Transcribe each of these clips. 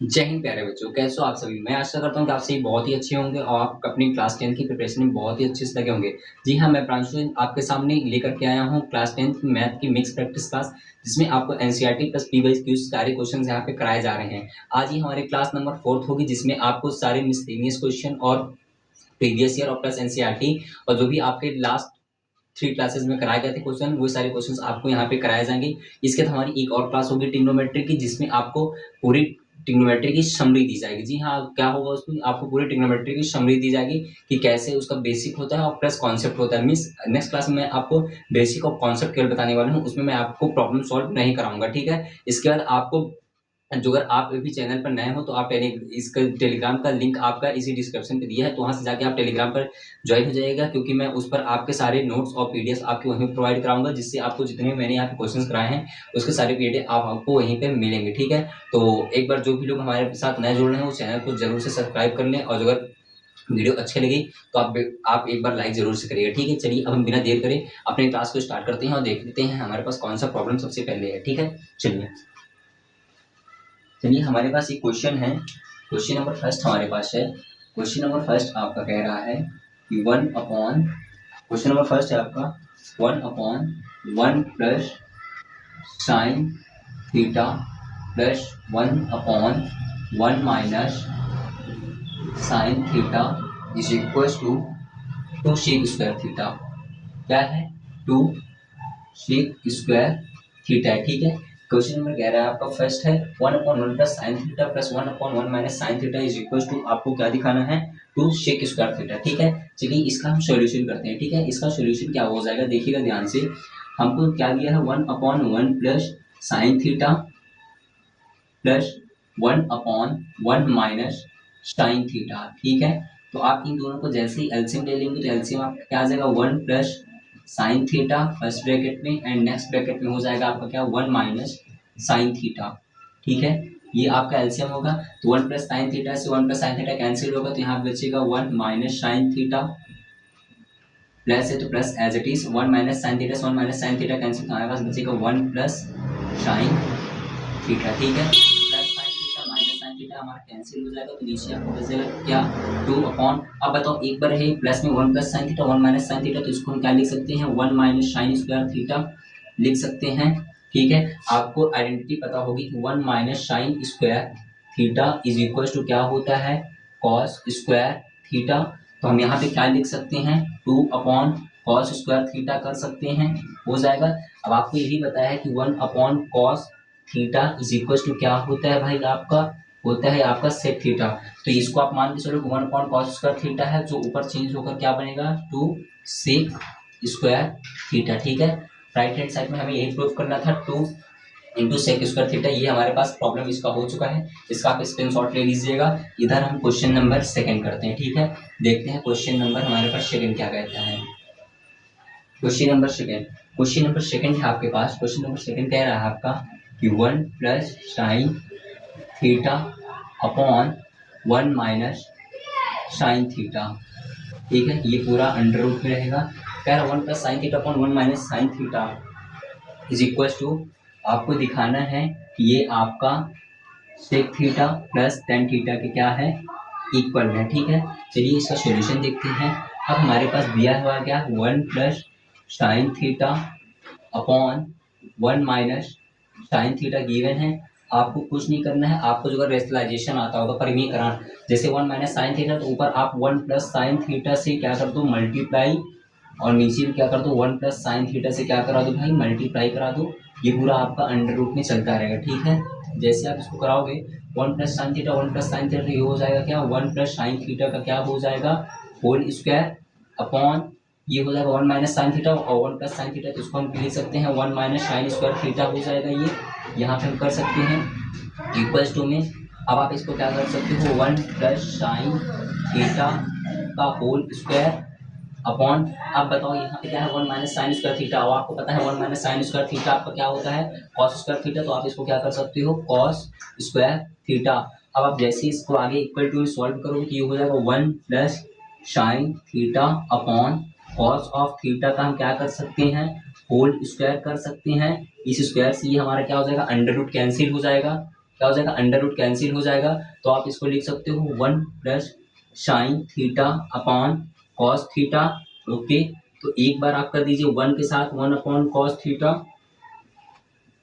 जय हिंद प्यारे बच्चों, कैसे हो आप सभी। मैं आशा करता हूँ कि आप सभी बहुत ही अच्छे होंगे और आप अपनी क्लास 10 की प्रिपरेशन में बहुत ही अच्छे से लगे होंगे। जी हाँ, मैं प्रांशु आपके सामने लेकर के आया हूँ क्लास 10 की मैथ की मिक्स प्रैक्टिस क्लास, जिसमें आपको एनसीईआरटी प्लस पीवाईक्यू क्यूज सारे क्वेश्चन यहाँ पे कराए जा रहे हैं। आज ही हमारी क्लास नंबर 4 होगी, जिसमें आपको सारे मिसलेनियस क्वेश्चन और प्रीवियस ईयर और प्लस एनसीईआरटी और जो भी आपके लास्ट 3 क्लासेस में कराए गए थे क्वेश्चन, वो सारे क्वेश्चंस आपको यहाँ पे कराए जाएंगे। इसके बाद हमारी एक और क्लास होगी ट्रिग्नोमेट्री की, जिसमें आपको पूरी ट्रिग्नोमेट्री की समरी दी जाएगी। जी हाँ, क्या होगा उसमें आपको पूरी ट्रिग्नोमेट्री की समरी दी जाएगी कि कैसे उसका बेसिक होता है और प्लस कॉन्सेप्ट होता है। मीन्स नेक्स्ट क्लास में मैं आपको बेसिक और कॉन्सेप्ट केवल बताने वाला हूँ, उसमें मैं आपको प्रॉब्लम सॉल्व नहीं कराऊंगा, ठीक है। इसके बाद आपको जो अगर आप अभी चैनल पर नए हो तो आप इसका टेलीग्राम का लिंक आपका इसी डिस्क्रिप्शन पे दिया है, तो वहाँ से जाके आप टेलीग्राम पर ज्वाइन हो जाइएगा, क्योंकि मैं उस पर आपके सारे नोट्स और पीडीएफ आपको वहीं पे प्रोवाइड कराऊंगा, जिससे आपको जितने मैंने यहाँ पे क्वेश्चंस कराए हैं उसके सारे पीडीएफ आपको वहीं पे मिलेंगे, ठीक है। तो एक बार जो भी लोग हमारे साथ नए जुड़ रहे हैं उस चैनल को जरूर से सब्सक्राइब कर लें, और अगर वीडियो अच्छी लगी तो आप एक बार लाइक जरूर से करिएगा, ठीक है। चलिए अब हम बिना देर करे अपने क्लास को स्टार्ट करते हैं और देख लेते हैं हमारे पास कौन सा प्रॉब्लम सबसे पहले है, ठीक है। चलिए हमारे पास एक क्वेश्चन है। क्वेश्चन नंबर फर्स्ट हमारे पास है। क्वेश्चन नंबर फर्स्ट आपका कह रहा है कि क्वेश्चन नंबर फर्स्ट है आपका 1/1 plus sine theta plus 1/1 minus sine theta is equal to 2 sec square theta. क्या है? 2 सेक स्क्वायर थीटा, ठीक है। क्वेश्चन नंबर कह रहा है आपका फर्स्ट है 1/1 plus sine theta plus 1/1 minus sine theta is equal to, आपको क्या दिखाना है? 2 सेक स्क्वायर थीटा, ठीक है। चलिए इसका हम सॉल्यूशन करते हैं, ठीक है। इसका सॉल्यूशन क्या हो जाएगा, देखिएगा ध्यान से। हमको क्या दिया है? 1/1 plus sine theta plus 1/1 minus sine theta, ठीक है। तो आप इन दोनों को जैसे ही एलसीएम ले लेंगे तो एलसीएम आपका क्या आ जाएगा? 1 plus sine theta first bracket में, एंड नेक्स्ट ब्रैकेट में हो जाएगा आपका क्या? 1 माइनस साइन थीटा, ठीक है। ये आपका एलसीएम होगा। तो 1 प्लस साइन थीटा से 1 प्लस साइन थीटा कैंसिल होगा, तो यहाँ बचेगा 1 माइनस साइन थीटा, प्लस है तो plus as it is 1 minus sine theta से 1 माइनस साइन थीटा कैंसिल, तो हमारे पास बचेगा 1 प्लस साइन थीटा, ठीक है। Plus sine theta minus sine theta हमारा कैंसिल हो जाएगा, तो नीचे आपको बचेगा क्या? 2 अपॉन, अब बताओ एक बार है प्लस में 1 plus sine theta 1 minus sine theta, तो इसको हम क्या लिख सकते हैं? 1 माइनस साइन स्क्वायर थीटा लिख सकते हैं, ठीक है। आपको आइडेंटिटी पता होगी कि 1 minus sine square theta is equal to क्या होता है? Cos square theta. तो हम यहाँ पे क्या लिख सकते हैं? 2 अपॉन कॉस स्क्वायर थीटा कर सकते हैं, हो जाएगा। अब आपको यही बताया है कि 1 upon cos theta is equal to क्या होता है भाई? आपका होता है आपका सेक थीटा। तो इसको आप मान के चलो 1 अपॉन कॉस स्क्वायर थीटा है, जो ऊपर चेंज होकर क्या बनेगा? 2 सेक स्क्वायर थीटा, ठीक है। राइट हैंड साइड में हमें यही प्रूफ करना था, 2 इंटू सेक स्क्वायर थीटा। ये हमारे पास प्रॉब्लम इसका हो चुका है, इसका आप स्क्रीनशॉट ले लीजिएगा। इधर हम क्वेश्चन नंबर सेकंड करते हैं, ठीक है। देखते हैं क्वेश्चन नंबर हमारे पास सेकंड क्या कहता है। क्वेश्चन नंबर सेकंड है आपके पास। क्वेश्चन नंबर सेकंड कह रहा है आपका कि 1 plus sine theta upon 1 minus sine theta, ठीक है। ये पूरा अंडर रूट में रहेगा। कह रहा 1 plus sine theta upon 1 minus sine theta is equal to, आपको दिखाना है कि ये आपका sec theta plus tan theta के क्या है? इक्वल है, ठीक है। चलिए इसका सॉल्यूशन देखते हैं। अब हमारे पास दिया हुआ क्या? 1 plus sine theta upon 1 minus sine theta given है। आपको कुछ नहीं करना है, आपको जो रेशनलाइजेशन आता होगा परिमीकरण, जैसे 1 माइनस साइन थीटा तो ऊपर आप 1 प्लस साइन थीटा से क्या कर दो? मल्टीप्लाई, और नीचे भी क्या कर दो? 1 प्लस साइन थीटा से क्या करा दो भाई? मल्टीप्लाई करा दो। ये पूरा आपका अंडर रूट में चलता रहेगा, ठीक है। जैसे आप इसको कराओगे 1 plus sine theta 1 plus sine theta, तो ये हो जाएगा क्या? 1 प्लस साइन थीटा का क्या हो जाएगा? होल स्क्वायर अपॉन, ये हो जाएगा 1 माइनस साइन थीटा और 1 प्लस साइन थीटा, तो इसको हम लिख सकते हैं 1 माइनस साइन स्क्वायर थीटा हो जाएगा। ये यहाँ पे हम कर सकते हैं इक्वल्स टू में। अब आप इसको क्या कर सकते हो? 1 प्लस साइन थीटा का होल स्क्वायर अपॉन, अब बताओ यहाँ पे क्या है? 1 माइनस साइन स्क्वायर थीटा, और आपको पता है 1 माइनस साइन स्क्वायर थीटा आपका क्या होता है? Cos square theta. तो आप इसको क्या कर सकते हो? Cos square theta. अब आप जैसे इसको आगे इक्वल टू में सॉल्व करोगे तो ये हो जाएगा 1 plus sine theta upon cos of theta का हम क्या कर सकते हैं? होल स्क्वायर कर सकते हैं। इस स्क्वायर से ये हमारा क्या हो जाएगा? अंडर रूट कैंसिल हो जाएगा, क्या हो जाएगा, अंडर रूट कैंसिल हो जाएगा, तो आप इसको लिख सकते हो 1 plus sine theta upon cos theta. Okay, तो एक बार आप कर दीजिए 1 के साथ 1 अपॉन कॉस थीटा,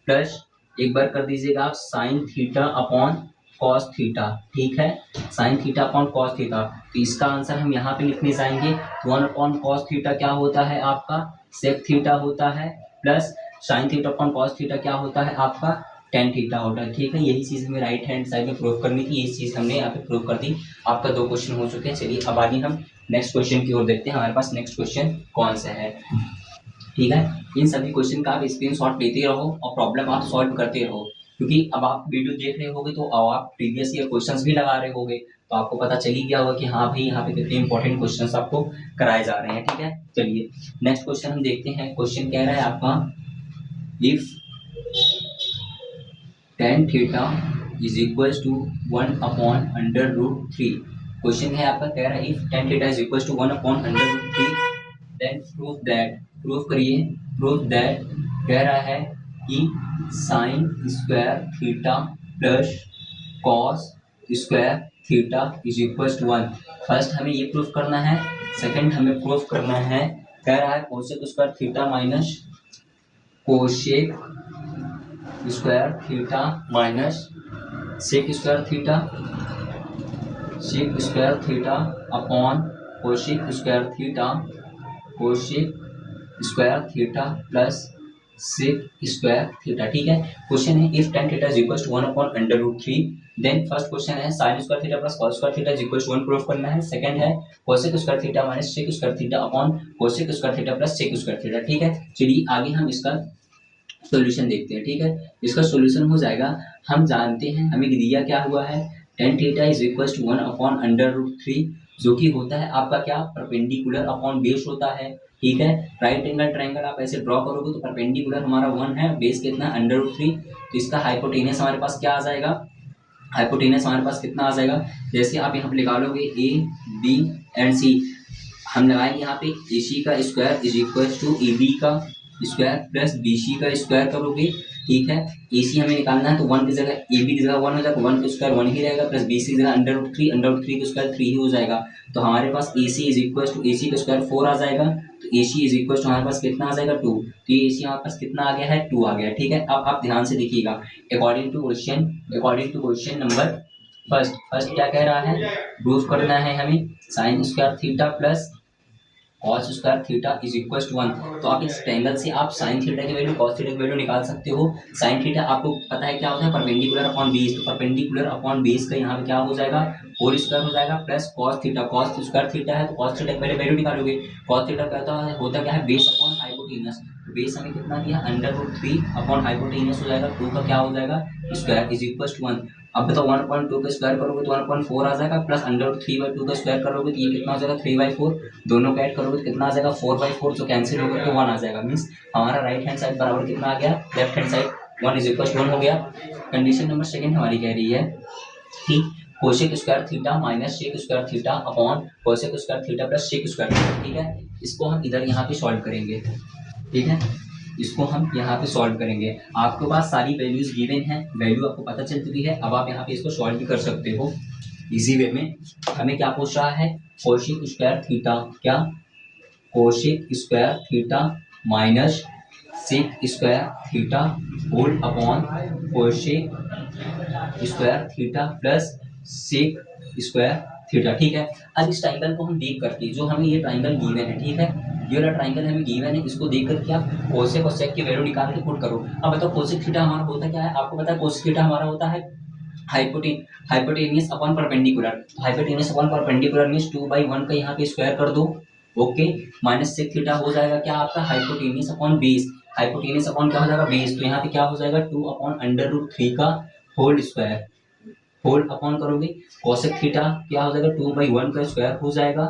प्लस एक बार कर दीजिएगा आप sine theta upon cos theta. ठीक है, sine theta upon cos theta, तो इसका आंसर हम यहाँ पे लिखने जाएंगे। 1 अपॉन कॉस थीटा क्या होता है आपका, सेक थीटा होता है, plus sine theta upon cos theta क्या होता है आपका, टेन थीटा होता है। ठीक है, यही चीज हमें राइट हैंड साइड में प्रूव करनी थी, यही चीज हमने यहाँ पे प्रूव कर दी। आपका 2 क्वेश्चन हो चुके हैं। चलिए अब आगे हम नेक्स्ट क्वेश्चन की ओर देखते हैं, हमारे पास नेक्स्ट क्वेश्चन कौन सा है। ठीक है, इन सभी क्वेश्चन का आप स्क्रीनशॉट लेते रहो और प्रॉब्लम आप सॉल्व करते रहो, क्योंकि अब आप वीडियो देख रहे होगे तो अब आप प्रीवियस ईयर क्वेश्चंस भी लगा रहे होगे, तो आपको पता चल ही गया होगा कि हाँ भाई यहाँ पे कितने इंपॉर्टेंट क्वेश्चंस आपको कराए जा रहे हैं। ठीक है, चलिए नेक्स्ट क्वेश्चन हम देखते हैं। क्वेश्चन कह रहा है आपका, if tan theta is equal to 1 upon under root 3। Question है आपका, कह रहा है if tan theta is equal to 1 upon under root 3 then prove that, prove करिए, प्रूव दैट कह रहा है कि sine square theta plus cos square theta is equal to 1। First हमें ये प्रूव करना है, सेकंड हमें प्रूव करना है, कह रहा है cosec square theta minus cosec square theta minus sec square theta, sec square theta upon cosec square theta, cosec square theta plus sec square theta. ठीक है, क्वेश्चन है if tan theta is equal to 1 upon under root 3, then first question है sin square theta plus cos square theta is equal to 1 prove करना है। Second है cosec square theta minus sec square theta upon cosec square theta plus sec square theta. ठीक है, चलिए आगे हम इसका सॉल्यूशन देखते हैं। ठीक है, इसका सॉल्यूशन हो जाएगा, हम जानते हैं हमें दिया क्या हुआ है, tan theta is equal to 1 upon under root 3, जो कि होता है आपका क्या, परपेंडिकुलर अपॉन बेस होता है। ठीक है, राइट एंगल ट्रायंगल आप ऐसे ड्रॉ करोगे तो परपेंडिकुलर हमारा 1 है, बेस कितना है अंडर रूट 3, तो इसका हाइपोटेनस हमारे पास क्या आ जाएगा, हाइपोटेनस हमारे पास कितना आ जाएगा, जैसे आप यहाँ पे निकालोगे ए बी एंड सी, हम लगाएंगे यहाँ पे ए सी का square is equal to A B का स्क्वायर प्लस बी सी का स्क्वायर करोगे। ठीक है, ए सी हमें निकालना है तो 1 की जगह ए बी की जगह 1 हो जाएगा, 1 का स्क्वायर 1 ही रहेगा, प्लस बी सी की जगह अंडर रूट 3, अंडर रूट 3 का स्क्वायर 3 ही हो जाएगा, तो हमारे पास ए सी is equal to A C का स्क्वायर 4 आ जाएगा, तो ए सी इज इक्वल टू हमारे पास कितना आ जाएगा 2, तो ये ए सी हमारे पास कितना आ गया है 2 आ गया। ठीक है, अब आप ध्यान से देखिएगा, according to question number first क्या कह रहा है, प्रूफ करना है हमें sine square theta plus cos square theta is equal to 1, तो आप इस ट्रायंगल से आप साइन थीटा की वैल्यू कॉस थीटा की वैल्यू निकाल सकते हो। साइन थीटा आपको पता है क्या होता है, परपेंडिकुलर अपॉन बेस, तो परपेंडिकुलर अपॉन बेस का यहाँ पे क्या हो जाएगा, होल स्क्वायर हो जाएगा, plus cos theta, cos square theta है तो कॉस थीटा की पहले वैल्यू निकालोगे, कॉस थीटा होता क्या है, बेस अपॉन हाइपोटेनस, बेस हमें कितना दिया अंडर रूट 3 अपॉन हाइपोटेनस हो जाएगा 2 का क्या हो जाएगा स्क्वायर इज इक्वल टू 1। अब बताओ 1.2 का स्क्वायर करोगे तो 1.4 आ जाएगा, प्लस अंडर रूट 3/2 का स्क्वायर करोगे तो ये कितना हो जाएगा 3/4, दोनों का ऐड करोगे तो कितना आ जाएगा 4/4, जो कैंसिल होकर के 1 आ जाएगा, मीन्स हमारा राइट हैंड साइड बराबर कितना आ गया, left hand side 1 is equal to 1 हो गया। कंडीशन नंबर सेकंड हमारी कह रही है कि cosec square theta minus sec square theta upon cosec square theta plus sec square theta. ठीक है, इसको हम इधर यहाँ पे सॉल्व करेंगे। ठीक है, इसको हम यहाँ पे सॉल्व करेंगे, आपके पास सारी वैल्यूज गिवन है, वैल्यू आपको पता चल चुकी है, अब आप यहाँ पे इसको सॉल्व भी कर सकते हो इजी वे में। हमें क्या पूछ रहा है, कोसेक स्क्वायर थीटा, क्या cosec square theta minus sec square theta whole upon cosec square theta plus sec square theta. ठीक है, अब इस ट्राइंगल को हम देख करके, जो हमें ये ट्राइंगल गिवन है, ठीक है, ये वाला ट्राइंगल हमें गिवन है, इसको देख करके आप कोसेक और सेक की वैल्यू निकाल के पुट करो। अब बताओ कोसेक थीटा हमारा होता क्या है, आपको पता है कोसेक थीटा हमारा होता है hypotenuse upon perpendicular, hypotenuse upon perpendicular means 2/1 का यहाँ पे स्क्वायर कर दो। ओके, माइनस सेक थीटा हो जाएगा क्या आपका hypotenuse upon base, hypotenuse upon क्या हो जाएगा बेस, तो यहाँ पे क्या हो जाएगा 2 अपॉन अंडर रूट 3 का होल स्क्वायर, होल अपॉन करोगे कोसेक थीटा क्या हो जाएगा 2/1 का स्क्वायर हो जाएगा,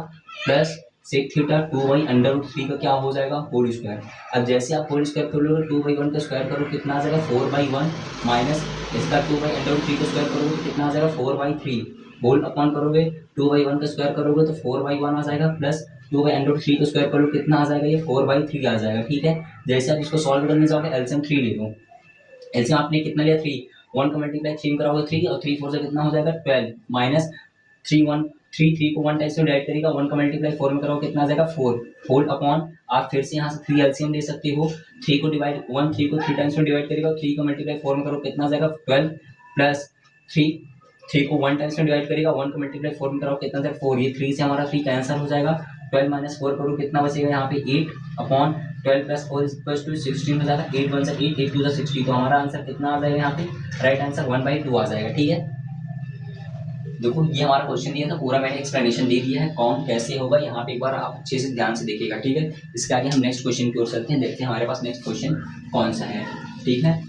प्लस सेक थीटा 2/√3 का क्या हो जाएगा होल स्क्वायर। अब जैसे आप होल स्क्वायर कर लोगे 2/1 का स्क्वायर करो कितना आ जाएगा 4/1 माइनस इसका 2/√3 का स्क्वायर करोगे तो कितना आ जाएगा 4/3, होल अपॉन करोगे 2/1 का स्क्वायर करोगे तो 4/1 आ जाएगा, प्लस 2/√3 का स्क्वायर करोगे कितना आ जाएगा ये 4/3 आ जाएगा। ठीक है, जैसे आप इसको सॉल्व करने जाओगे एलसीएम 3 ले लो, एलसीएम आपने कितना लिया 3, 1 का मल्टीप्लाई 3 कराओगे 3 और 3 4 से कितना हो जाएगा 12 माइनस 3 को 1 टाइम से डिवाइड करेगा 1 का मल्टीप्लाई 4 में करोगे कितना आ जाएगा 4 4 अपॉन आप फिर से यहाँ से 3 एलसीएम ले सकते हो 3 को 3 टाइम्स में डिवाइड करेगा 3 का मल्टीप्लाई 4 में करो कितना आ जाएगा 12 प्लस 3 को 1 टाइम्स में डिवाइड करेगा 1 का मल्टीप्लाई 4 में करो कितना आ जाएगा 4 ये 3 से हमारा 3 कैंसिल हो जाएगा 12 माइनस 4 करो कितना बचेगा यहाँ पे 8 अपॉन 12 प्लस 4 इक्वल्स टू 16 हो जाएगा 8 1 से 8 8 2 से 60 तो हमारा आंसर कितना आ जाएगा यहाँ पे राइट आंसर 1/2 आ जाएगा। ठीक है, देखो ये हमारा क्वेश्चन दिया था पूरा मैंने एक्सप्लेनेशन दे दिया है कौन कैसे होगा यहाँ पे एक बार आप अच्छे से ध्यान से देखिएगा। ठीक है, इसके आगे हम नेक्स्ट क्वेश्चन की ओर चलते हैं, देखते हैं हमारे पास नेक्स्ट क्वेश्चन कौन सा है। ठीक है,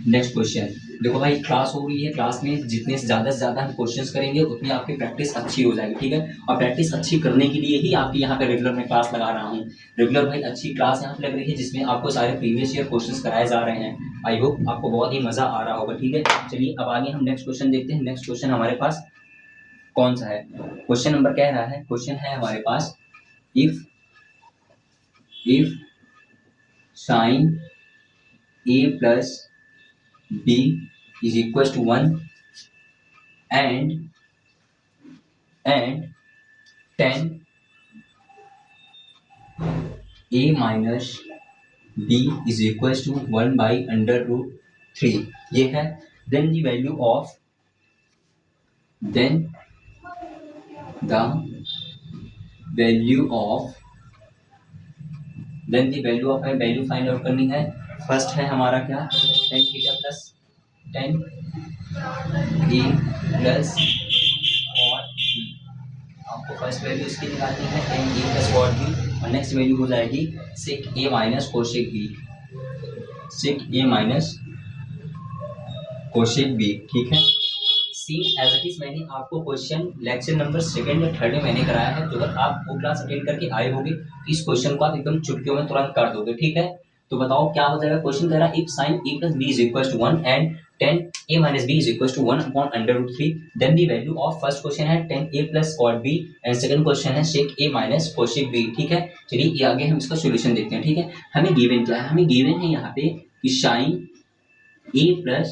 नेक्स्ट क्वेश्चन देखो भाई क्लास हो रही है, क्लास में जितने ज़्यादा से ज़्यादा हम क्वेश्चंस करेंगे उतनी आपकी प्रैक्टिस अच्छी हो जाएगी। ठीक है, और प्रैक्टिस अच्छी करने के लिए ही आपकी यहाँ पे रेगुलर में क्लास लगा रहा हूँ। रेगुलर भाई अच्छी क्लास यहाँ पे लग रही है जिसमें आपको सारे प्रीवियस ईयर क्वेश्चंस कराए जा रहे हैं। आई होप आपको बहुत ही मज़ा आ रहा होगा। ठीक है, चलिए अब आगे हम नेक्स्ट क्वेश्चन देखते हैं। नेक्स्ट क्वेश्चन हमारे पास कौन सा है, क्वेश्चन नंबर कह रहा है, क्वेश्चन है हमारे पास if sine a plus b is equals to 1 and tan a minus b is equals to 1 by under root 3 ये है। then the value of value find out करनी है। फर्स्ट है हमारा क्या tan theta plus tan a plus cot b, आपको first value इसकी निकालनी है tan a plus cot b और नेक्स्ट वैल्यू हो जाएगी sec a minus cosec b, sec a minus cosec b। ठीक है, सेम एज इट इज मैंने आपको क्वेश्चन लेक्चर नंबर 2 या 3 में मैंने कराया है, तो अगर आप वो क्लास अटेंड करके आए होंगे तो इस क्वेश्चन को आप एकदम चुटकियों में तुरंत कर दोगे। ठीक है, तो बताओ क्या हो जाएगा। क्वेश्चन कह रहा है if sin a plus b is equals to 1 and tan a minus b is equals to 1 upon under root 3 then the value of first question है tan a plus cot b and second question है sec a minus cosec b। ठीक है, चलिए ये आगे हम इसका solution देखते हैं। ठीक है, हमें गिवन क्या है, हमें गिवन है यहाँ पे कि sin a plus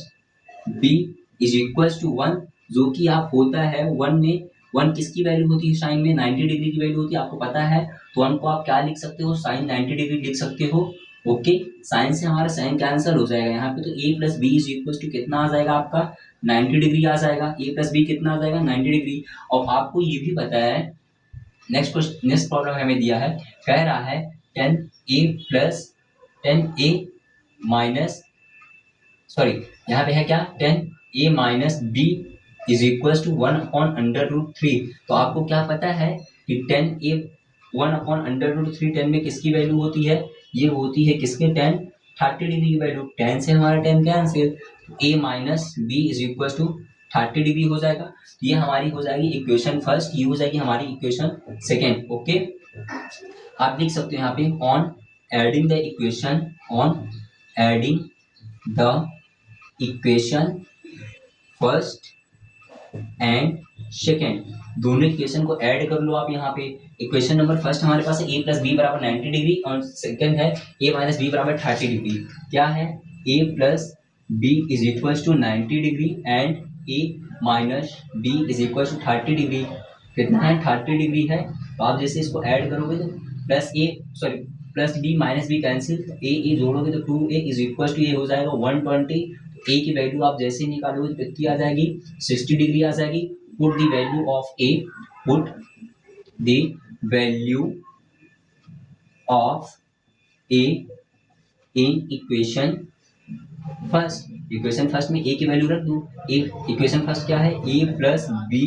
b is equals to 1 जो कि आप होता है 1 में 1 किसकी वैल्यू होती है साइन में 90 डिग्री की वैल्यू होती है आपको पता है, तो 1 को आप क्या लिख सकते हो साइन 90 डिग्री लिख सकते हो। ओके, साइन से हमारा साइन कैंसिल हो जाएगा यहाँ पे, तो a plus B is equal to कितना आ जाएगा आपका 90 डिग्री आ जाएगा। a प्लस बी कितना आ जाएगा 90 डिग्री। और आपको ये भी पता है नेक्स्ट प्रॉब्लम हमें दिया है, कह रहा है tan a माइनस सॉरी यहाँ पे है क्या tan a minus B is equal to 1 upon under root 3। तो आपको क्या पता है कि tan a 1 upon under root 3 tan में किसकी वैल्यू होती है, ये होती है किसके tan 30 डिग्री की वैल्यू। tan से हमारा tan cancel, a minus B is equal to 30 degree हो जाएगा। ये हमारी हो जाएगी इक्वेशन फर्स्ट, ये हो जाएगी हमारी इक्वेशन सेकेंड। ओके, आप देख सकते हो यहाँ पे on adding the equation first and second, दोनों इक्वेशन को ऐड कर लो आप। यहाँ पे इक्वेशन नंबर फर्स्ट हमारे पास है a प्लस बी बराबर 90 डिग्री और सेकेंड है a माइनस बी बराबर 30 डिग्री। क्या है a plus B is equal to 90 degree and a minus B is equal to 30 degree. कितना है 30 डिग्री है, तो आप जैसे इसको ऐड करोगे तो plus b minus b cancel, a जोड़ोगे तो 2a इज इक्वल टू ये हो जाएगा 120। a की वैल्यू आप जैसे ही निकालोगे तो कितनी आ जाएगी 60 डिग्री आ जाएगी। Put the value of a in equation first में a की वैल्यू रख दो। इक्वेशन फर्स्ट क्या है a plus B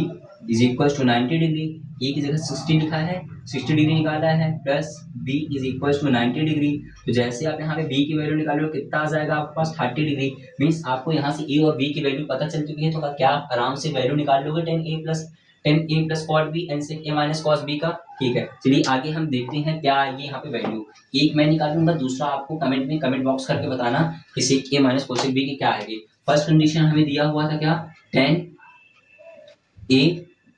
is equal to 90 degree, a की जगह 60 लिखा है 60 डिग्री निकाला है plus b is equal to 90 degree. तो जैसे आप यहाँ पे b की वैल्यू निकालोगे कितना आ जाएगा आपके पास 30 डिग्री। मीन्स आपको यहाँ से a और b की वैल्यू पता चल चुकी है, तो क्या आप आराम से वैल्यू निकाल लोगे tan a plus cot b and sec a minus cos b का। ठीक है, चलिए आगे हम देखते हैं क्या ये यहाँ पे वैल्यू, एक मैं निकालूंगा दूसरा आपको कमेंट बॉक्स करके बताना कि sec a minus cosec b की क्या आएगी। फर्स्ट कंडीशन हमें दिया हुआ था क्या tan a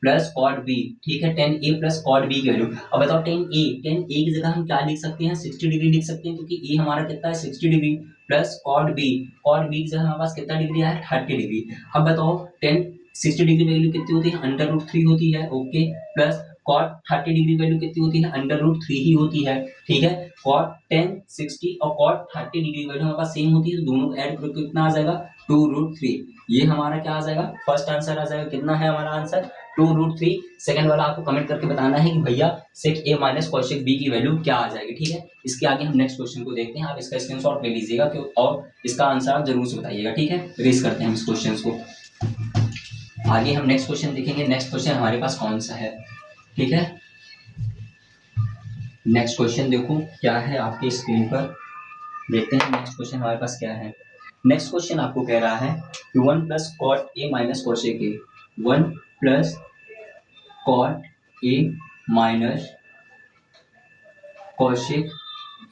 plus cot B, ठीक है, tan A plus cot B की वैल्यू। अब बताओ टेन ए की जगह हम क्या लिख सकते हैं, 60 डिग्री लिख सकते हैं, क्योंकि ए हमारा कितना है 60 डिग्री, प्लस कॉट बी की जगह हमारे पास कितना डिग्री है 30 डिग्री। अब बताओ टेन 60 डिग्री वैल्यू कितनी होती है, अंडर रूट 3 होती है, okay, plus cot 30 degree value कितनी होती है, अंडर रूट 3 ही होती है, ठीक है। कॉट 10 60 और कॉट 30 डिग्री वैल्यू हमारे पास सेम होती है, तो दोनों को ऐड करके कितना आ जाएगा 2√3। ये हमारा क्या आ जाएगा, फर्स्ट आंसर आ जाएगा। कितना है हमारा आंसर 2√3। सेकंड वाला आपको कमेंट करके बताना है कि भैया सेक ए माइनस कॉशेक बी की वैल्यू क्या आ जाएगी, ठीक है। इसके आगे हम नेक्स्ट क्वेश्चन को देखते हैं, आप इसका स्क्रीनशॉट ले लीजिएगा और इसका आंसर आप जरूर से बताइएगा, ठीक है। रेस करते हैं हम इस क्वेश्चन को। आगे हम नेक्स्ट क्वेश्चन देखेंगे। नेक्स्ट क्वेश्चन हमारे पास कौन सा है, ठीक है। नेक्स्ट क्वेश्चन देखो क्या है आपकी स्क्रीन पर, देखते हैं नेक्स्ट क्वेश्चन हमारे पास क्या है। नेक्स्ट क्वेश्चन आपको कह रहा है कि 1 plus cot A minus cosec A, 1 plus cot A minus cosec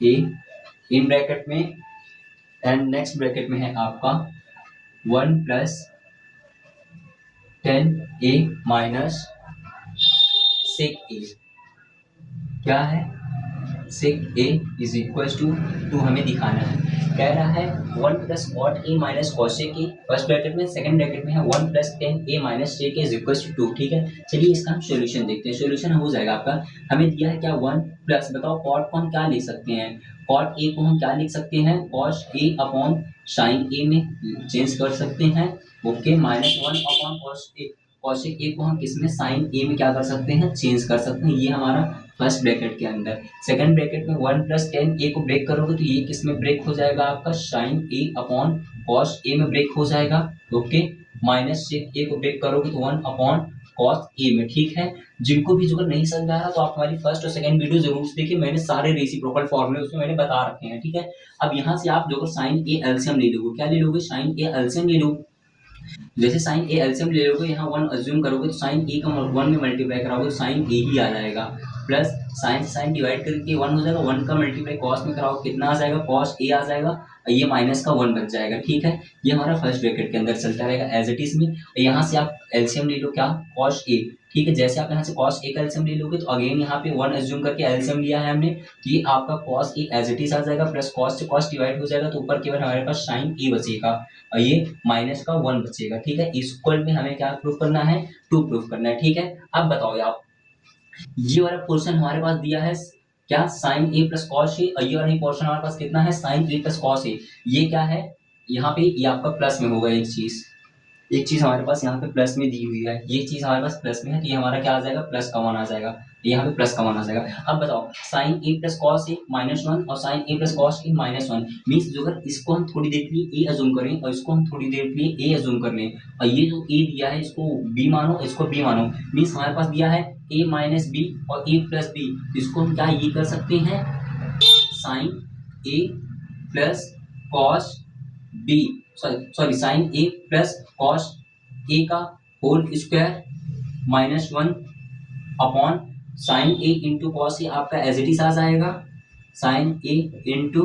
A in bracket में एंड नेक्स्ट ब्रैकेट में है आपका 1 plus 10 A minus sec A. क्या है, sec A is equal to हमें दिखाना है। कह रहा है 1 plus cot A minus cosec A first bracket में, सेकंड ब्रैकेट में है 1 plus 10 A minus sec A is equal to 2, ठीक है। चलिए इसका हम सॉल्यूशन देखते हैं। सॉल्यूशन हो जाएगा आपका, हमें दिया है क्या 1 प्लस, बताओ कॉट को हम क्या लिख सकते हैं, कॉट ए को हम क्या लिख सकते हैं, कॉस ए अपॉन साइन ए में चेंज कर सकते हैं, ओके, माइनस 1 अपॉन कॉशेक ए को हम किसमें साइन ए में क्या कर सकते हैं, चेंज कर सकते हैं। ये हमारा फर्स्ट ब्रैकेट के अंदर। सेकंड ब्रैकेट में 1 प्लस 10 ए को ब्रेक करोगे तो ये किस में ब्रेक हो जाएगा आपका, sign A upon cos A में ब्रेक हो जाएगा, ओके, माइनस सेक ए को ब्रेक करोगे तो 1 अपॉन कॉस ए में, ठीक है। जिनको भी जो नहीं समझ आया तो आप हमारी फर्स्ट और सेकंड वीडियो जरूर से देखिए, मैंने सारे रेसिप्रोकल फॉर्मूले उसमें मैंने बता रखे हैं, ठीक है। अब यहाँ से आप जो साइन ए एलसीएम ले लोगे, क्या ले लोगे, साइन ए एलसीएम ले लो। जैसे साइन ए एलसीएम ले लोगे, यहाँ 1 अज्यूम करोगे तो साइन ए का 1 में मल्टीप्लाई कराओगे तो साइन ए ही आ जाएगा, प्लस साइन साइन डिवाइड करके 1 हो जाएगा, 1 का मल्टीप्लाई कॉस में कराओ कितना आ जाएगा, कॉस ए आ जाएगा, ये माइनस का 1 बच जाएगा, ठीक है। ये हमारा फर्स्ट ब्रैकेट के अंदर चलता रहेगा एज इट इज में। यहाँ से आप एलसीएम ले लो क्या, कॉस ए, ठीक है। जैसे आप यहाँ से कॉस ए का एलसीएम ले लोगे तो अगेन यहाँ पे 1 अज्यूम करके एलसीएम लिया है हमने, कि आपका cos a as it is आ जाएगा, प्लस कॉस से कॉस डिवाइड हो जाएगा तो ऊपर केवल हमारे पास साइन ए बचेगा और ये माइनस का 1 बचेगा, ठीक है। इक्वल में हमें क्या प्रूफ करना है, 2 प्रूफ करना है, ठीक है। अब बताओ आप, ये वाला पोर्शन हमारे पास दिया है क्या, साइन ए प्लस कॉस ए, और ये वाला पोर्शन हमारे पास कितना है, साइन ए प्लस कॉस ए। ये क्या है, यहाँ पे ये आपका प्लस में होगा, एक चीज हमारे पास यहाँ पे प्लस में दी हुई है, ये चीज हमारे पास प्लस में है, तो ये हमारा क्या आ जाएगा, प्लस का 1 आ जाएगा, यहाँ पे प्लस का 1 आ जाएगा। अब बताओ sign a plus cos a -1 और sign a plus cos a -1 means जो अगर इसको हम थोड़ी देर के लिए ए अज्यूम करें और इसको हम थोड़ी देर के लिए ए अज्यूम कर लें, और ये जो ए दिया है इसको बी मानो, इसको बी मानो, मीन्स हमारे पास दिया है ए माइनस बी और ए प्लस बी, इसको हम क्या ये कर सकते हैं, sine a plus cos b, sorry sine a plus cos a का whole square -1 upon sine a into cos a, आपका एज इट इज आ जाएगा, sine a into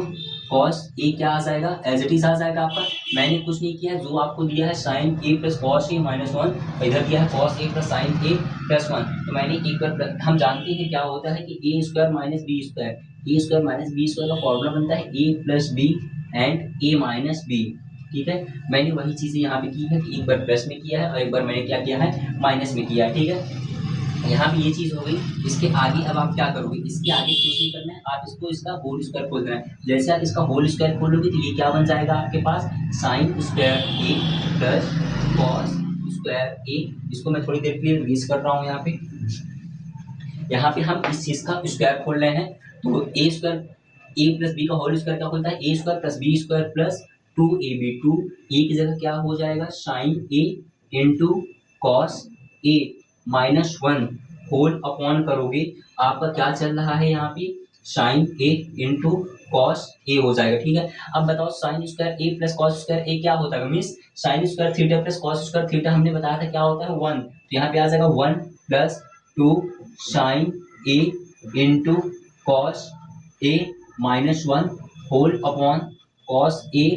cos a क्या आ जाएगा, एज इट इज आ जाएगा आपका। मैंने कुछ नहीं किया, जो आपको दिया है sign a plus cos a -1, इधर दिया है cos A plus sign a plus 1, तो मैंने एक बार, हम जानते हैं क्या होता है कि a square minus B square, a square minus B square का फॉर्मूला बनता है a plus b and a minus b, ठीक है। मैंने वही चीजें यहाँ पे की है कि एक बार प्लस में किया है और एक बार मैंने क्या किया है, माइनस में किया है, ठीक है। यहाँ पे ये चीज हो गई। इसके आगे अब आप क्या करोगे, इसके आगे कुछ नहीं करना है, आप इसको इसका होल स्क्वायर खोल देना है। जैसे आप इसका होल स्क्वायर खोलोगे तो ये क्या बन जाएगा आपके पास, sign square a plus cos square ए। इसको मैं थोड़ी देर के लिए रिलीज कर रहा हूँ। यहाँ पे हम इस चीज का स्क्वायर खोल रहे हैं, तो a square a plus B का होल स्क्वायर क्या खोलता है, a square plus b square plus 2ab, 2 a की जगह क्या हो जाएगा, sine a into cos a -1 whole upon करोगे, आपका क्या चल रहा है यहाँ पे, sine a into cos a हो जाएगा, ठीक है। अब बताओ sine square a plus cos square a क्या होता है, means sine square theta plus cos square theta हमने बताया था क्या होता है 1, तो यहाँ पे आ जाएगा 1 plus 2 sign a into cos a -1 whole upon cos A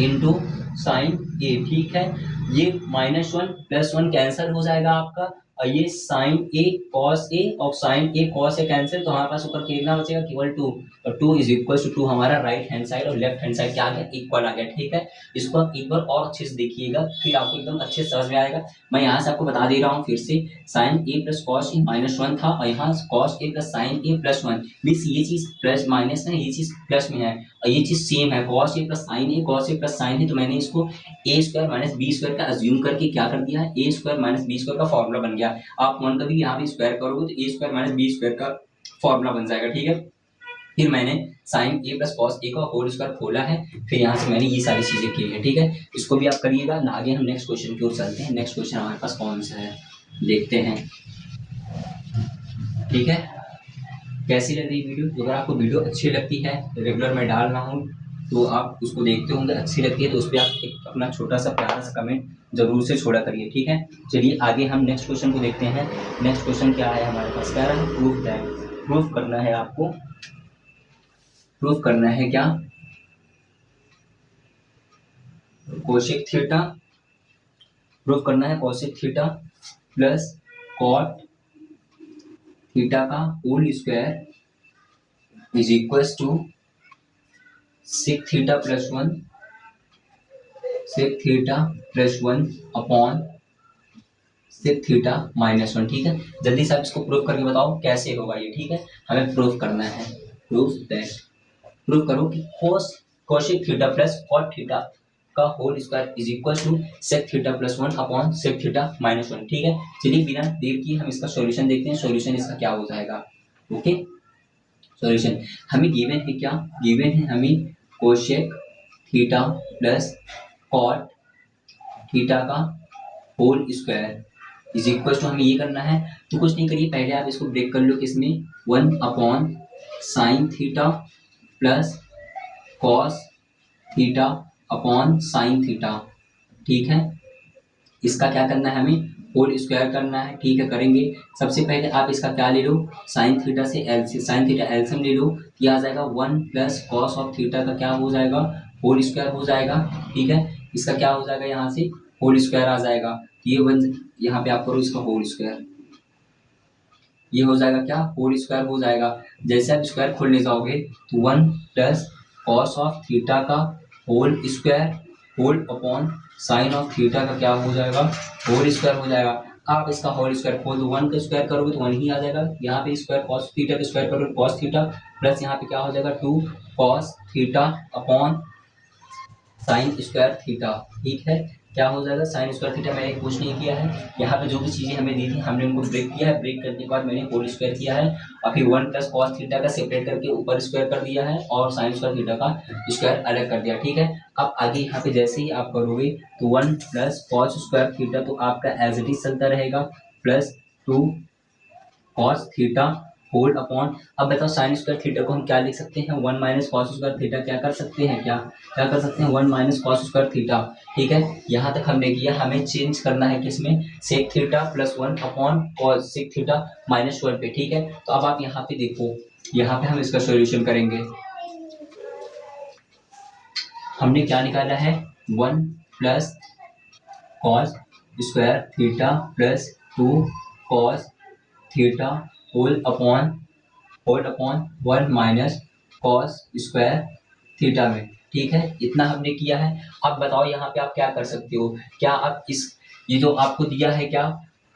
into sine ए, ठीक है। ये -1 + 1 कैंसिल हो जाएगा आपका, ये साइन ए कॉस ए और sign A cos A cancel, तो हमारे पास ऊपर कितना बचेगा, केवल 2, और 2 इज इक्वल टू 2 हमारा राइट हैंड साइड और लेफ्ट हैंड साइड क्या आ गया, इक्वल आ गया। ठीक है, इसको आप एक बार और अच्छे से देखिएगा, फिर आपको एकदम अच्छे से समझ में आएगा। मैं यहाँ से आपको बता दे रहा हूँ फिर से, sign a plus cos a -1 था, और यहाँ cos A plus sign A +1 means ये चीज प्लस माइनस है, ये चीज प्लस में है, और ये चीज सेम है, cos A plus sign A, cos A plus sign है, तो मैंने इसको ए स्क्वायर माइनस बी स्क्वायर का अज्यूम करके क्या कर दिया है, a square minus B square का फॉर्मूला बन गया। आप वन कभी यहाँ पे स्क्वायर करोगे तो a square minus B square का फॉर्मूला बन जाएगा। ठीक है, फिर मैंने sign a plus cos a का होल स्क्वायर खोला है, फिर यहाँ से मैंने ये सारी चीजें की है। ठीक है, इसको भी आप करिएगा ना। आगे हम नेक्स्ट क्वेश्चन की ओर चलते हैं। नेक्स्ट क्वेश्चन हमारे पास कौन सा है, देखते हैं। ठीक है, कैसी लग रही वीडियो? अगर आपको वीडियो अच्छी लगती है, रेगुलर मैं डाल रहा हूँ, तो आप उसको देखते होंगे, अच्छी लगती है तो उस पर आप एक अपना छोटा सा प्यारा सा कमेंट जरूर से छोड़ा करिए। ठीक है, चलिए आगे हम नेक्स्ट क्वेश्चन को देखते हैं। नेक्स्ट क्वेश्चन क्या है हमारे पास, कह रहा है प्रूफ दैट, प्रूफ करना है आपको, प्रूफ करना है क्या, कोसेक थीटा, प्रूफ करना है cosec theta plus cot theta का whole square is equals to sec theta plus 1, sec theta plus 1 upon sec theta -1। ठीक है, जल्दी से आप इसको प्रूफ करके बताओ कैसे होगा ये। ठीक है, हमें प्रूफ करना है, प्रूफ दैट, प्रूफ करो कि cosec theta plus cot theta का whole square is equal to sec theta plus 1 upon sec theta -1। ठीक है, चलिए बिना देर किए हम इसका सॉल्यूशन देखते हैं, सॉल्यूशन इसका क्या हो जाएगा। ओके, सॉल्यूशन हमें गिवन है क्या, गिवन है हमें cosec theta plus cot theta का whole square is equal to, हमें ये करना है तो कुछ नहीं करिए, पहले आप इसको ब्रेक कर लो, किसमें, 1 upon sign theta plus cos theta upon sine theta. ठीक है, इसका क्या करना है, हमें होल स्क्वायर करना है। ठीक है, करेंगे। सबसे पहले आप इसका क्या ले लो, साइन थीटा से एलसीएम, साइन थीटा एलसीएम ले लो, यह आ जाएगा 1 प्लस कॉस ऑफ थीटा का क्या हो जाएगा, होल स्क्वायर हो जाएगा। ठीक है, इसका क्या हो जाएगा, यहाँ से होल स्क्वायर आ जाएगा, ये वन, यहाँ पे आप करो इसका होल स्क्वायर, ये हो जाएगा क्या, होल स्क्वायर हो जाएगा। जैसे आप स्क्वायर खोलने जाओगे तो 1 प्लस कॉस ऑफ थीटा का whole square whole upon sine of theta का क्या हो जाएगा, होल स्क्वायर हो जाएगा। आप इसका होल स्क्वायर खोल दो, 1 का स्क्वायर करोगे तो 1 ही आ जाएगा, यहाँ पे स्क्वायर कॉस थीटा का स्क्वायर करोगे कॉस थीटा, प्लस यहाँ पे क्या हो जाएगा 2 cos theta upon sine square theta. ठीक है, क्या हो जाएगा, साइन स्क्वायर थीटा मैंने कुछ नहीं किया है, यहाँ पे जो भी चीजें हमें दी थी हमने उनको ब्रेक किया है, ब्रेक करने के बाद मैंने होल स्क्वायर किया है, और फिर 1 प्लस कॉस थीटा का सेपरेट करके ऊपर स्क्वायर कर दिया है, और साइन स्क्वायर थीटा का स्क्वायर अलग कर दिया। ठीक है, अब आगे यहाँ पे जैसे ही आप करोगे तो 1 प्लस कॉस स्क्वायर थीटा तो आपका एज इट इज चलता रहेगा, plus 2 cos theta whole upon, अब बताओ साइन स्क्वायर थीटा को हम क्या लिख सकते हैं, 1 माइनस कॉस स्क्वायर थीटा, क्या कर सकते हैं, क्या क्या कर सकते हैं, 1 माइनस कॉस स्क्वायर थीटा। ठीक है, यहाँ तक हमने किया, हमें चेंज करना है किसमें, sec theta plus 1 upon cosec theta -1 पे। ठीक है, तो अब आप यहाँ पे देखो, यहाँ पे हम इसका सॉल्यूशन करेंगे, हमने क्या निकाला है, 1 plus cos square theta plus 2 cos theta whole upon 1 minus cos square theta में। ठीक है, इतना हमने किया है। अब बताओ यहाँ पे आप क्या कर सकते हो, क्या आप इस, ये जो आपको दिया है क्या,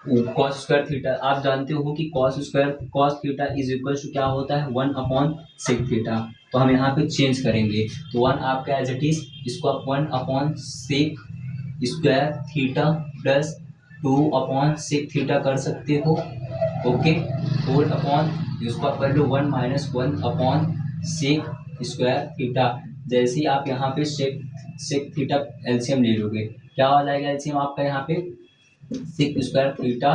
कॉस स्क्वायर थीटा, आप जानते हो कि cos square cos theta is equal to क्या होता है, 1 अपॉन सेक थीटा, तो हम यहाँ पे चेंज करेंगे, तो 1 आपका एज इट इज, इसको आप 1 upon sec square theta plus 2 upon sec theta कर सकते हो। ओके, होल अपॉन, इसको आप कर लो 1 minus 1 upon sec square theta. जैसे ही आप यहाँ पे सेक थीटा एलसीएम ले लोगे, क्या हो जाएगा एलसीएम आपका यहाँ पे, sec square theta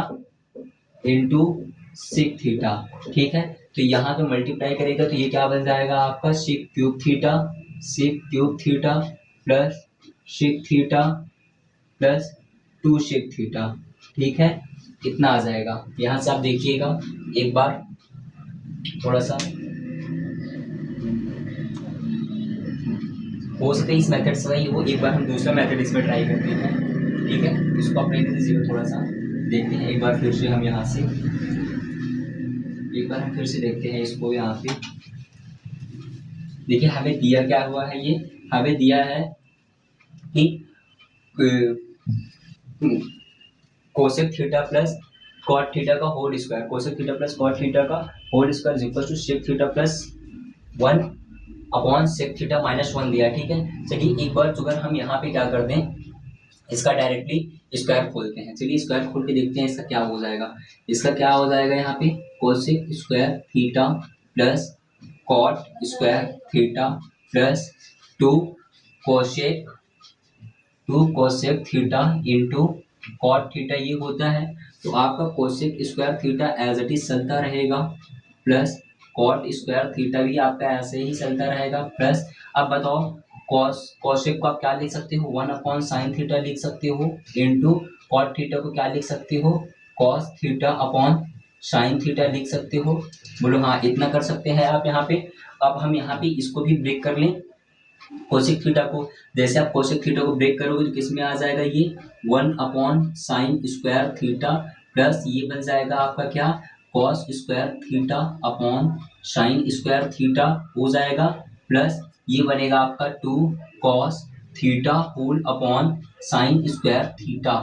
into sec theta. ठीक है, तो यहाँ पे मल्टीप्लाई करेगा तो ये क्या बन जाएगा आपका, sec cube theta plus sec theta plus 2 sec theta. ठीक है, कितना आ जाएगा, यहाँ से आप देखिएगा एक बार, थोड़ा सा हो सके इस मेथड से ही हो, एक बार हम दूसरा मेथड इसमें ट्राई करते हैं। ठीक है, इसको अपने दीजिएगा थोड़ा सा, देखते हैं एक बार फिर से हम यहाँ से, एक बार हम फिर से देखते हैं इसको यहाँ पे। देखिए हमें दिया क्या हुआ है, ये हमें दिया है कि cosec theta plus cot theta का whole square, cosec theta plus cot theta का whole square is equal to sec theta plus 1 upon sec theta minus 1 दिया, ठीक है। चलिए एक बार अगर हम यहाँ पे क्या कर दें, इसका डायरेक्टली स्क्वायर खोलते हैं। चलिए स्क्वायर खोल के देखते हैं इसका क्या हो जाएगा। इसका क्या हो जाएगा यहाँ पे, cosec square theta plus cot square theta plus 2 cosec theta into cot theta, ये होता है। तो आपका cosec square theta as it is चलता रहेगा, प्लस कॉट स्क्वायर थीटा भी आपका ऐसे ही चलता रहेगा, प्लस अब बताओ कोसेक को आप क्या लिख सकते हो, 1 अपॉन साइन थीटा लिख सकते हो, इंटू कॉट थीटा को क्या लिख सकते हो, cos theta upon sine theta लिख सकते हो। बोलो हाँ, इतना कर सकते हैं आप यहाँ पे। अब हम यहाँ पे इसको भी ब्रेक कर लें, कोसेक थीटा को। जैसे आप कोसेक थीटा को ब्रेक करोगे तो किस में आ जाएगा, ये 1 upon sine square theta plus ये बन जाएगा आपका क्या, cos square theta upon sine square theta हो जाएगा, प्लस ये बनेगा आपका 2 cos theta whole upon sine square theta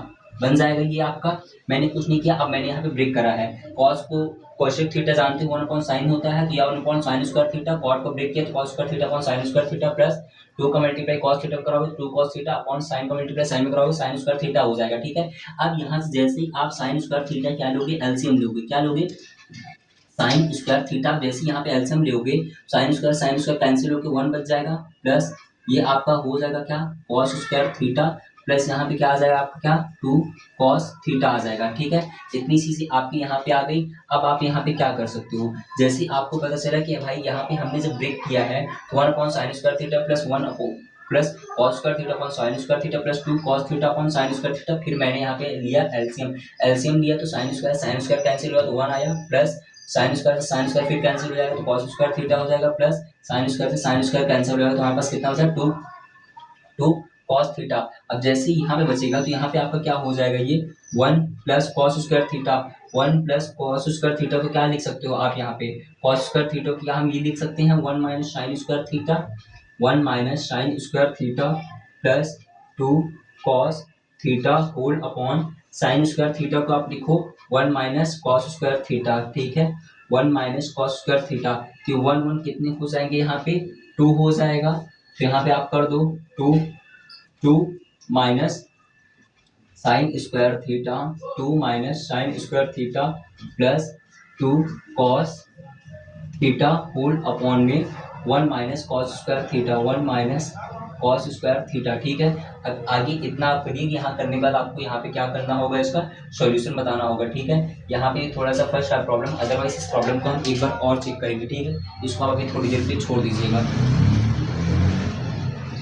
बन जाएगा ये आपका। मैंने कुछ नहीं किया, अब मैंने यहाँ पे ब्रेक करा है। कॉस को कोसेक थीटा जानते हो 1 अपॉन साइन होता है, तो या 1 upon sine square theta, cot को ब्रेक किया तो cos square theta upon sine square theta, plus 2 का मल्टीप्लाई कॉस थीटा कराओगे 2 कॉस थीटा अपॉन साइन का मल्टीप्लाई साइन में कराओगे साइन स्क्वायर थीटा हो जाएगा, ठीक है। अब यहाँ से जैसे ही आप साइन स्क्वायर थीटा क्या लोगे, एलसीएम लोगे, क्या लोगे, साइन स्क्वायर थीटा। जैसे यहाँ पे एलसीएम लोगे, साइन स्क्वायर कैंसिल होकर 1 बच जाएगा, प्लस ये आपका हो जाएगा क्या, कॉस स्क्वायर थीटा, प्लस यहाँ पे क्या आ जाएगा आपका क्या, 2 कॉस थीटा आ जाएगा, ठीक है। इतनी चीजें आपकी यहाँ पे आ गई। अब आप यहाँ पे क्या कर सकते हो, जैसे आपको पता चला कि भाई यहाँ पे हमने जब ब्रेक किया है तो 1 upon sine square theta plus 1 upon plus cos square theta upon sine square theta plus 2 cos theta upon sine square theta, फिर मैंने यहाँ पे लिया एलसीएम लिया तो साइन स्क्वायर कैंसिल हुआ तो 1 आया, प्लस साइन स्क्वायर फिर कैंसिल हो जाएगा तो कॉस स्क्वायर थीटा हो जाएगा, प्लस साइन स्क्वायर कैंसिल हो जाएगा तो हमारे पास कितना हो जाएगा, 2 कॉस थीटा। अब जैसे ही यहाँ पे बचेगा तो यहाँ पे आपका क्या हो जाएगा, ये 1 plus cos square theta, 1 plus cos square theta को क्या लिख सकते हो आप यहाँ पे, कॉस स्क्वायर थीटा को क्या हम ये लिख सकते हैं 1 minus sine square theta, 1 minus sine square theta plus 2 cos theta whole upon sine square theta को आप लिखो 1 माइनस कॉस स्क्वायर थीटा, ठीक है। 1 माइनस कॉस स्क्वायर थीटा, तो 1 कितने हो जाएंगे यहाँ पे, 2 हो जाएगा। तो यहाँ पे आप कर दो 2 minus sine square theta, 2 minus sine square theta plus 2 cos theta whole upon में 1 minus cos square theta, 1 minus cos square theta, ठीक है। अब आगे इतना आप करिए, यहाँ करने के बाद आपको यहाँ पे क्या करना होगा, इसका सॉल्यूशन बताना होगा, ठीक है। यहाँ पे थोड़ा सा फर्स्ट है प्रॉब्लम, अदरवाइज इस प्रॉब्लम को हम एक बार और चेक करेंगे, ठीक है। इसको आप अभी थोड़ी देर के लिए छोड़ दीजिएगा,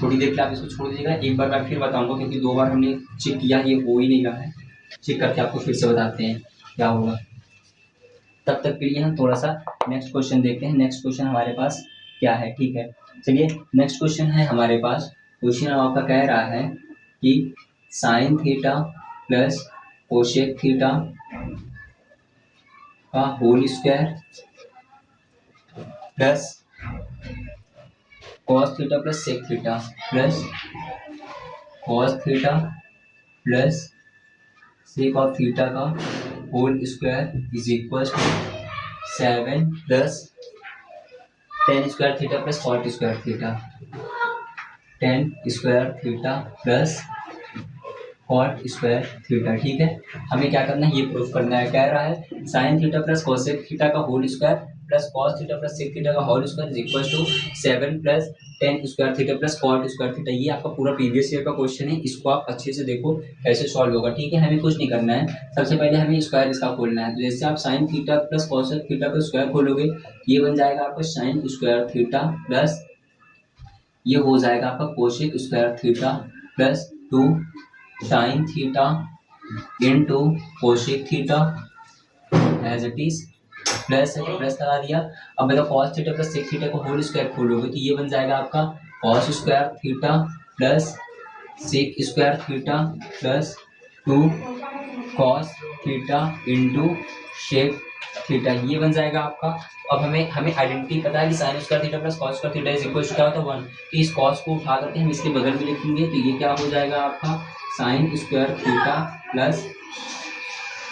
थोड़ी देर के लिए आप इसको छोड़ दीजिएगा। एक बार मैं फिर बताऊंगा क्योंकि 2 बार हमने चेक किया, ये हो ही नहीं रहा है। चेक करके आपको फिर से बताते हैं क्या होगा। तब तक के लिए हम थोड़ा सा नेक्स्ट क्वेश्चन देखते हैं, नेक्स्ट क्वेश्चन हमारे पास क्या है, ठीक है। चलिए नेक्स्ट क्वेश्चन है हमारे पास, क्वेश्चन आपका कह रहा है कि sine theta plus cosec theta का whole square plus cos theta plus sec theta plus cos theta plus sec of theta का whole square is equal to 7 plus tan square theta plus cot square theta, tan square theta plus cot square theta, ठीक है। हमें क्या करना है, ये proof करना है। कह रहा है sine theta plus cosec theta का whole square plus cos theta plus sec theta का whole square is equal to 7 plus tan square theta plus cot square theta. ये आपका पूरा प्रीवियस ईयर का क्वेश्चन है, इसको आप अच्छे से देखो कैसे सॉल्व होगा, ठीक है। हमें कुछ नहीं करना है, सबसे पहले हमें स्क्वायर इसका खोलना है। तो जैसे आप sine theta plus cosec theta का स्क्वायर खोलोगे, ये बन जाएगा आपका साइन स्क्वायर थीटा प्लस ये हो जाएगा आपका cosec square theta plus 2 sine theta into cosec theta as it is, plus है तो प्लस लगा दिया। अब बताओ cos theta plus sec theta को होल स्क्वायर खोलोगे तो ये बन जाएगा आपका cos square theta plus sec square theta plus 2 cos theta into sec theta, ये बन जाएगा आपका। अब हमें आइडेंटिटी पता है कि sine square theta plus cos square theta is equal to क्या होता है 1, तो इस कॉस को उठा करके हम इसके बगल में लिखेंगे, तो ये क्या हो जाएगा आपका sine square theta plus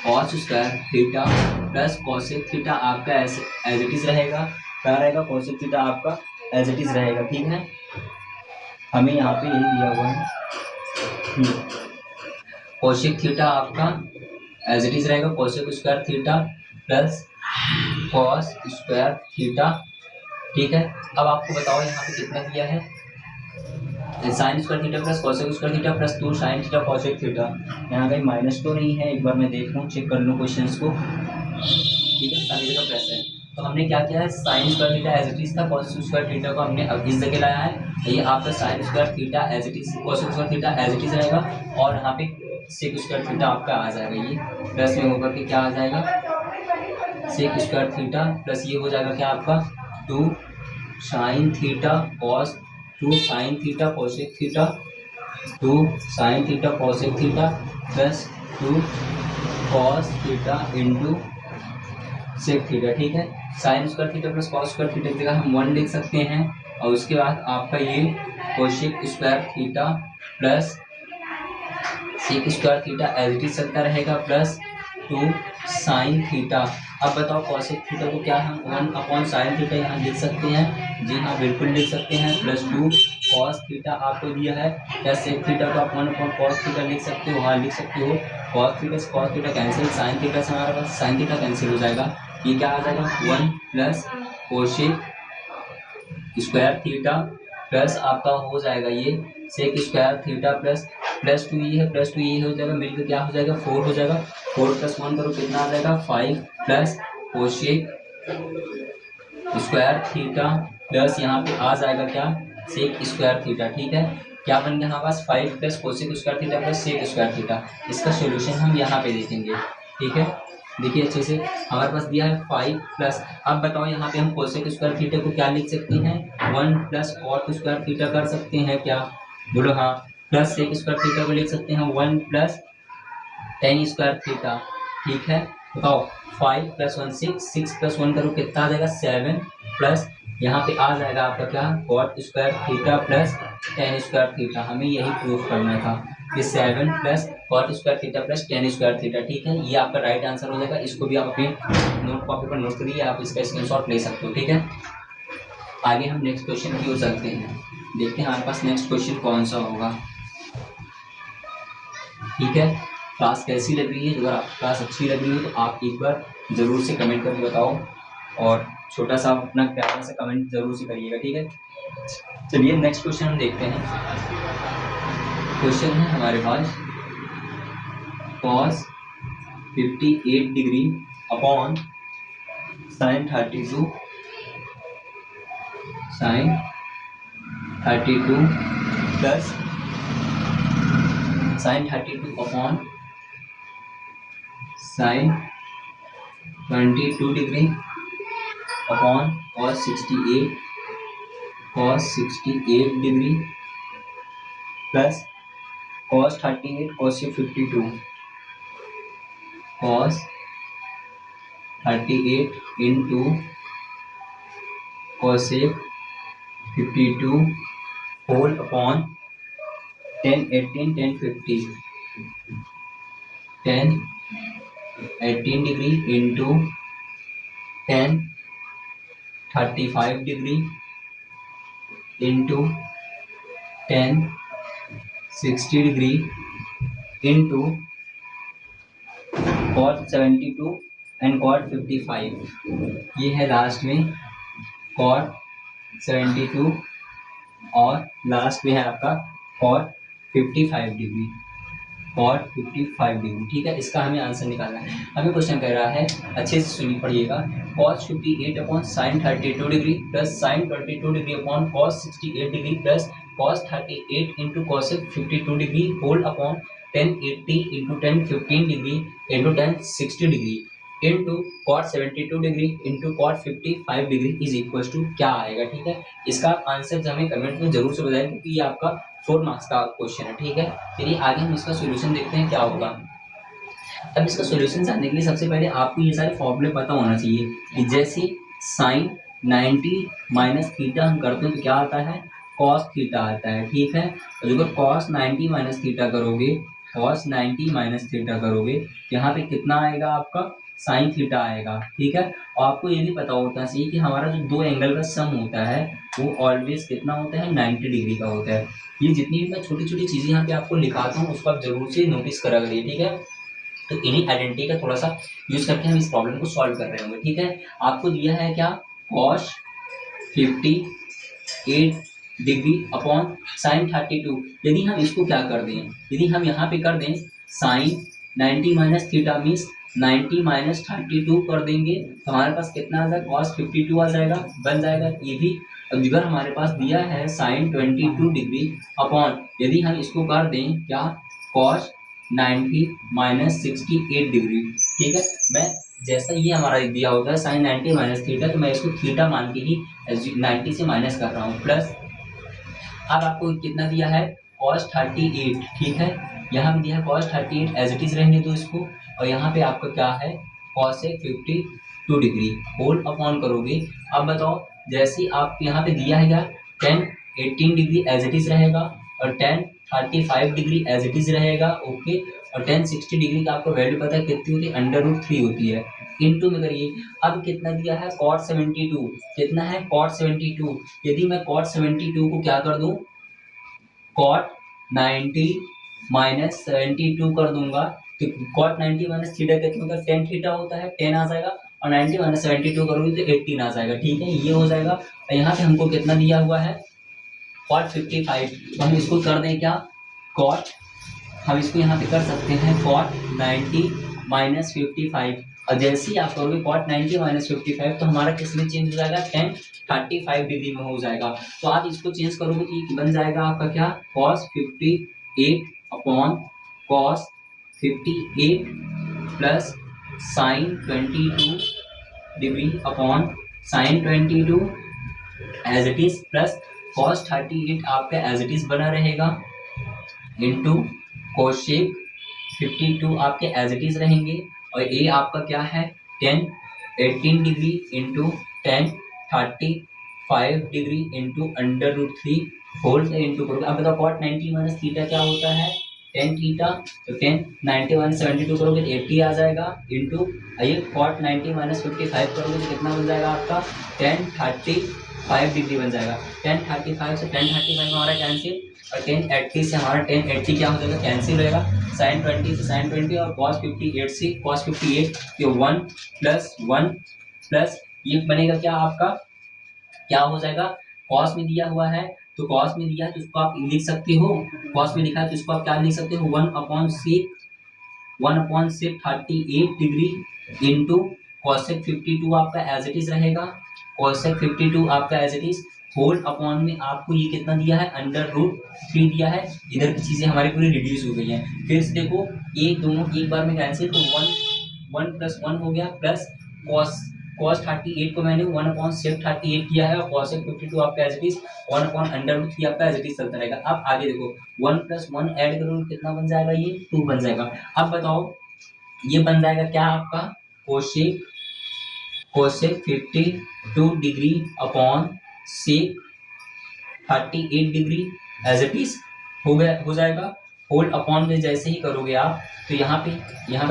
cos square theta plus cosec theta आपका एज इट इज रहेगा। क्या रहेगा, कोसेक थीटा आपका एज इट इज रहेगा, ठीक है। हमें यहाँ पे यही दिया हुआ है, कोसेक थीटा आपका एज इट इज रहेगा, cosec square theta plus cos square theta, ठीक है। अब आपको बताओ यहाँ पे कितना दिया है, sine square theta plus cosec square theta plus 2 sine theta cosec theta. यहाँ कहीं माइनस तो नहीं है, एक बार मैं देख लूँ, चेक कर लूँ क्वेश्चंस को, ठीक है। सभी जगह प्लस है, तो हमने क्या किया है, sine square theta as it is था, कोसेक स्क्वायर थीटा को हमने अब इस जगह लाया है। ये आपका sine square theta as it is, cosec square theta as it is रहेगा, और यहाँ पे सेक स्क्वायर थीटा आपका आ जाएगा, ये प्लस में होकर के क्या आ जाएगा, सेक स्क्वायर थीटा प्लस ये हो जाएगा क्या आपका 2 sine theta cos 2 sine theta cosec theta 2 sine theta cosec theta plus 2 cos theta into sec theta, ठीक है। Sine square theta plus cos square theta की जगह हम 1 लिख सकते हैं, और उसके बाद आपका ये cosec square theta plus sec square theta as it is चलता रहेगा प्लस 2 साइन थीटा। अब बताओ कोसेक थीटा को क्या हम 1 अपॉन साइन थीटा यहाँ लिख सकते हैं, जी हाँ बिल्कुल लिख सकते हैं, प्लस 2 कॉस थीटा आपको दिया है, या सेक थीटा को आप 1 अपॉन कॉस थीटा लिख सकते हो, हाँ लिख सकते हो। Cos theta cancel, sign theta से हमारे पास साइन थीटा कैंसिल हो जाएगा, ये क्या आ जाएगा 1 plus cosec square theta plus आपका हो जाएगा ये सेक स्क्वायर थीटा प्लस 2 ये है, प्लस 2 ये हो जाएगा, मिलकर क्या हो जाएगा 4 हो जाएगा, 4 प्लस 1 करो कितना आ जाएगा 5 plus cosec square theta plus यहाँ पे आ जाएगा क्या सेक स्क्वायर थीटा, ठीक है। क्या बन गया हमारे पास 5 plus cosec square theta plus sec square theta. इसका सोल्यूशन हम यहाँ पे देखेंगे, ठीक है। देखिए अच्छे से, हमारे पास दिया है 5 प्लस, अब बताओ यहाँ पे हम कोसेक स्क्वायर थीटा को क्या लिख सकते हैं 1 प्लस कॉट स्क्वायर थीटा कर सकते हैं क्या, बोलो हाँ, प्लस सेक स्क्वायर थीटा को लिख सकते हैं 1 प्लस टेन स्क्वायर थीटा, ठीक है। बताओ 5 प्लस 1 6 प्लस 1 करो कितना आ जाएगा 7 प्लस यहाँ पे आ जाएगा आपका क्या cot square theta plus tan square theta. हमें यही प्रूफ करना था कि 7 plus cot square theta plus tan square theta, ठीक है। ये आपका राइट आंसर हो जाएगा। इसको भी आप अपने नोट कॉपी पर नोट करिए, आप इसका स्क्रीनशॉट ले सकते हो, ठीक है। आगे हम नेक्स्ट क्वेश्चन की ओर चलते हैं, देखते हैं हमारे पास नेक्स्ट क्वेश्चन कौन सा होगा, ठीक है। क्लास कैसी लग रही है, अगर आपको क्लास अच्छी लग रही है तो आप एक बार ज़रूर से कमेंट करके बताओ, और छोटा सा अपना प्यारा सा कमेंट ज़रूर से करिएगा, ठीक है। चलिए नेक्स्ट क्वेश्चन हम देखते हैं। क्वेश्चन है हमारे पास cos 58 degree upon sin 32 plus sin 32 upon sin 22 degree upon cos 68 degree plus cos 38 cos 52 cos 38 into cos 52 whole upon 10 18 10 50 10 18 degree into 10 35 degree into 10 60 degree into cot 72 and cot 55। ये है last में cot 72 और last में है आपका cot 55 degree, cot 55 degree, ठीक है। इसका हमें आंसर निकालना है। हमें क्वेश्चन कह रहा है, अच्छे से सुनिए पढ़िएगा, cos 58 अपॉन sin 32 degree plus sin 22 degree upon cos 68 degree plus cos 38 into cos 52 degree whole upon 1080 into 1015 degree into 1060 degree into cot 72 degree into cot 55 degree is equal to क्या आएगा, ठीक है। इसका आंसर हमें कमेंट में जरूर से बताएं, क्योंकि ये आपका 4 मार्क्स का क्वेश्चन है, ठीक है। चलिए आगे हम इसका सोल्यूशन देखते हैं क्या होगा। अब इसका सॉल्यूशन जानने के लिए सबसे पहले आपको ये सारे फॉर्मूले पता होना चाहिए कि जैसे साइन 90 माइनस थीटा हम करते हैं तो क्या आता है, कॉस थीटा आता है, ठीक है। और अगर कॉस 90 माइनस थीटा करोगे, कॉस 90 माइनस थीटा करोगे तो यहाँ पे कितना आएगा आपका, साइन थीटा आएगा, ठीक है। और आपको ये भी पता होता चाहिए कि हमारा जो दो एंगल का सम होता है वो ऑलवेज कितना होता है, 90 डिग्री का होता है। ये जितनी भी मैं छोटी छोटी चीज़ें यहाँ पे आपको लिखाता हूँ उसको आप जरूर से नोटिस करा करिए, ठीक है। तो इन्हीं आइडेंटिटी का थोड़ा सा यूज करके हम इस प्रॉब्लम को सॉल्व कर रहे होंगे, ठीक है। आपको दिया है क्या, कॉस 58 डिग्री अपॉन साइन 32। यदि हम इसको क्या कर दें, यदि हम यहाँ पे कर दें sine 90 minus theta means 90 minus 32 कर देंगे तो हमारे पास कितना आ जाएगा, कॉस 52 आ जाएगा, बन जाएगा ये भी। अगर हमारे पास दिया है साइन 22 डिग्री अपॉन, यदि हम इसको कर दें क्या, कॉस 90 माइनस 68 डिग्री, ठीक है। मैं जैसा ये हमारा दिया होता है साइन 90 माइनस थीटा, तो मैं इसको थीटा मान के ही 90 से माइनस कर रहा हूँ, प्लस अब आपको कितना दिया है, कॉस 38, ठीक है। यहाँ भी दिया है कॉस 38, एज इट इज रहने दो इसको। और यहाँ पे आपका क्या है, कॉसेक 52 डिग्री होल अपॉन करोगे। अब बताओ, जैसे आप यहाँ पे दिया है क्या, tan 18 degree as it is रहेगा, और tan 35 degree as it is रहेगा, ओके। और टेन 60 डिग्री का आपको वैल्यू पता है कितनी होती है, √3 होती है, इनटू में करिए। अब कितना दिया है, कॉट 72, कितना है, कॉट 72। यदि मैं कॉट 72 को क्या कर दूं, कॉट 90 माइनस 72 कर दूंगा, तो कॉट 90 माइनस थीटा कितना होगा, टेन थीटा होता है, 10 आ जाएगा, और 90 माइनस 72 करोगे तो 18 आ जाएगा, ठीक है, ये हो जाएगा। और यहाँ पे हमको कितना दिया हुआ है, कॉट 55, तो हम इसको कर दें क्या, कॉट, हम इसको यहाँ पे कर सकते हैं कॉट 90 माइनस 55। और जैसे ही आप करोगे कॉट 90 माइनस 55 तो हमारा किस में चेंज हो जाएगा, टेन 35 डिग्री में हो जाएगा। तो आप इसको चेंज करोगे तो ये बन जाएगा आपका क्या, cos 58 upon cos 58 plus sine 22 degree upon sine 22 as it is, plus cos 38 आपका एज इट इज बना रहेगा, इंटू कोशेक 52 आपके एज इट इज रहेंगे। और ए आपका क्या है, 18 degree into 35 degree into √3 whole से इंटू करोगे। अब बताओ कॉट 90 माइनस थीटा क्या होता है, 10 थीटा, तो 10 90 माइनस 72 करोगे तो 80 आ जाएगा, इंटू ये कॉट 90 माइनस 55 करोगे तो कितना बन जाएगा आपका, 1035 डिग्री बन जाएगा। 1035 से 1035 हमारा कैंसिल, और 1080 से हमारा 1080 क्या हो जाएगा, कैंसिल रहेगा। साइन 20 से साइन 20 और कॉस 58 से कॉस 58, ये 1 प्लस 1 प्लस ये बनेगा क्या आपका, क्या हो जाएगा, कॉस में दिया हुआ है तो कॉस में दिया है तो उसको आप लिख सकते हो, कॉस में लिखा है तो इसको आप क्या लिख सकते हो, 1/6 38 डिग्री इंटू कॉसेक 52 आपका एज इट इज रहेगा, कॉसेक 52 आपका as it is whole upon में आपको ये कितना दिया है, √3 दिया है। इधर की चीजें हमारी पूरी रिड्यूस हो गई हैं। फिर से देखो, एक दोनों एक बार में कैंसिल, तो 1 प्लस 1 हो गया, प्लस कॉस कॉस 38 को मैंने 1/6 38 किया है, और कॉसेक 52 आपका एज इट इज 1/√3 आपका एज इट इज चलता रहेगा। अब आगे देखो, 1 प्लस 1 ऐड करोगे कितना बन जाएगा, ये 2 बन जाएगा। अब बताओ ये बन जाएगा क्या आपका, cosec cosec 52 degree upon sec 38 degree as it is हो गया, हो जाएगा। होल अपॉन में जैसे ही करोगे आप, तो यहाँ पे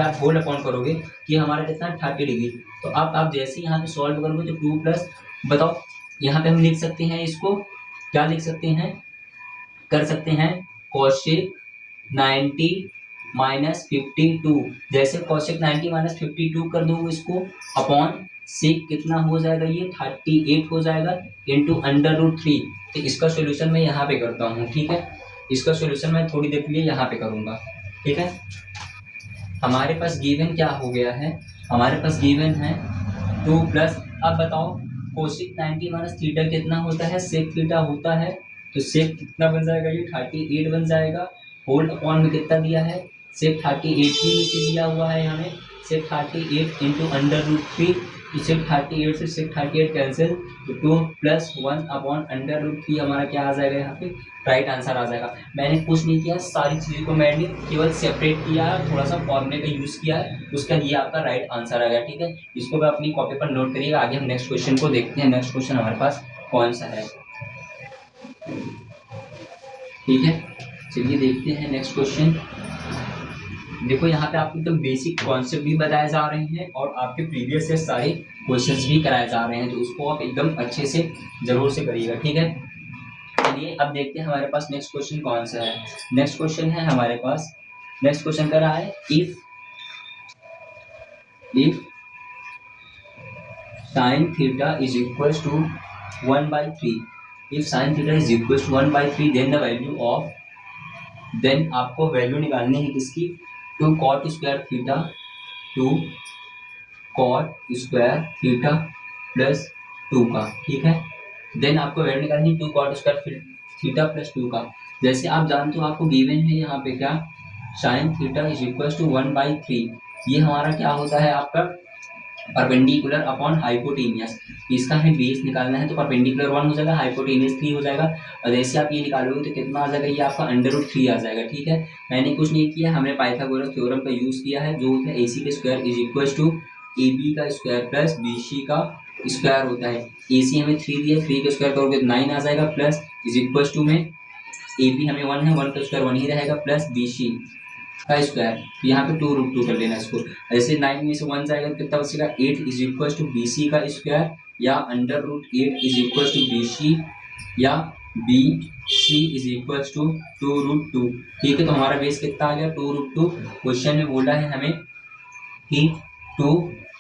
आप होल अपॉन करोगे कि हमारा कितना 30 डिग्री। तो अब आप जैसे ही यहाँ पे सॉल्व करोगे तो 2 प्लस, बताओ यहाँ पे हम लिख सकते हैं इसको, क्या लिख सकते हैं, कर सकते हैं कॉशेक 90 माइनस 52, जैसे कॉशेक 90 माइनस 52 कर दो इसको, अपॉन सेक कितना हो जाएगा, ये 38 हो जाएगा, इंटू √3। तो इसका सोल्यूशन मैं यहाँ पे करता हूँ, ठीक है, इसका सोल्यूशन मैं थोड़ी देर के लिए यहाँ पे करूँगा, ठीक है। हमारे पास गिवन क्या हो गया है, हमारे पास गिवन है 2 प्लस, अब बताओ कोशिक 90 माइनस थीटा कितना होता है, सेक थीटा होता है, तो सेक कितना बन जाएगा, ये 38 बन जाएगा। होल अपॉन में कितना दिया है, सेक 38 ही नीचे दिया हुआ है हमें, सेक 38 इंटू √3 सेक 38 से सेक 38 कैंसिल, तो 2 प्लस 1 अपॉन अंडर रूट 3 हमारा क्या आ जाएगा यहाँ पे, राइट आंसर आ जाएगा। मैंने कुछ नहीं किया, सारी चीज़ों को मैंने केवल सेपरेट किया है, थोड़ा सा फॉर्मूले का यूज़ किया है, उसका ये आपका राइट आंसर आ गया। ठीक है, इसको भी अपनी कॉपी पर नोट करिएगा। आगे हम नेक्स्ट क्वेश्चन को देखते हैं। नेक्स्ट क्वेश्चन हमारे पास कौन सा है, ठीक है, चलिए देखते हैं नेक्स्ट क्वेश्चन। देखो यहाँ पे आपको एकदम बेसिक कॉन्सेप्ट भी बताए जा रहे हैं और आपके प्रीवियस से सारे क्वेश्चंस भी कराए जा रहे हैं, तो उसको आप एकदम अच्छे से जरूर से करिएगा। ठीक है, चलिए अब देखते हैं हमारे पास नेक्स्ट क्वेश्चन कौन सा है। नेक्स्ट क्वेश्चन है हमारे पास, नेक्स्ट क्वेश्चन कर रहा है if sin theta is equals to 1/3, if sin theta is equals to 1/3 then the value of, then आपको वैल्यू निकालनी है किसकी, 2 cot square theta, 2 cot square theta plus 2 का। ठीक है, देन आपको वैल्यू निकालनी है 2 cot स्क्वायर थीटा प्लस 2 का। जैसे आप जानते हो आपको गिवन है यहाँ पे क्या, sine theta is equal to 1/3, ये हमारा क्या होता है आपका परपेंडिकुलर अपॉन हाइपोटेनियस। इसका हमें बेस निकालना है, तो परपेंडिकुलर 1 हो जाएगा, हाइपोटेनियस 3 हो जाएगा, और जैसे आप ये निकालोगे तो कितना आ जाएगा, ये आपका √3 आ जाएगा। ठीक है, मैंने कुछ नहीं किया, हमने पाइथागोरस थ्योरम का यूज़ किया है, जो होता है AC का square is equal to AB का स्क्वायर प्लस BC का स्क्वायर होता है। AC हमें 3 दिया, 3 का स्क्वायर करोगे तो 9 आ जाएगा, प्लस इज इक्वल टू में AB हमें 1 है, 1 का स्क्वायर 1 ही रहेगा, प्लस BC का स्क्वायर, यहाँ पे 2√2 कर लेना इसको। ऐसे 9 में से 1 जाएगा तो कितना बचेगा, 8 इज इक्वल टू BC का स्क्वायर, या √8 इज इक्वल टू BC, या BC इज इक्वल टू 2√2। ठीक है, तो हमारा बेस कितना आ गया, 2√2। क्वेश्चन में बोला है हमें कि 2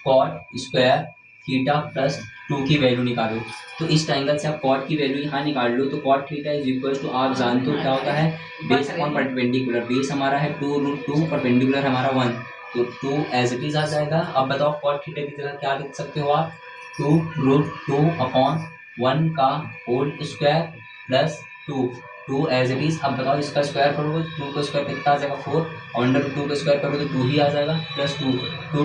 cot स्क्वायर थीटा प्लस 2 की वैल्यू निकालो, तो इस ट्रायंगल से आप कॉट की वैल्यू यहाँ निकाल लो, तो cot theta is equal to, आप जानते हो क्या होता है, बेस अपॉन परपेंडिकुलर। बेस हमारा है 2√2, परपेंडिकुलर हमारा 1, तो 2 एज इट इज आ जाएगा। अब बताओ कॉट थीटा की जगह क्या लिख सकते हो आप, 2√2 अपॉन 1 का whole square plus 2 as it is. अब बताओ इसका स्क्वायर करोगे, 2 का स्क्वायर कितना आ जाएगा 4, और अंडर 2 का स्क्वायर करोगे तो 2 ही आ जाएगा, प्लस 2,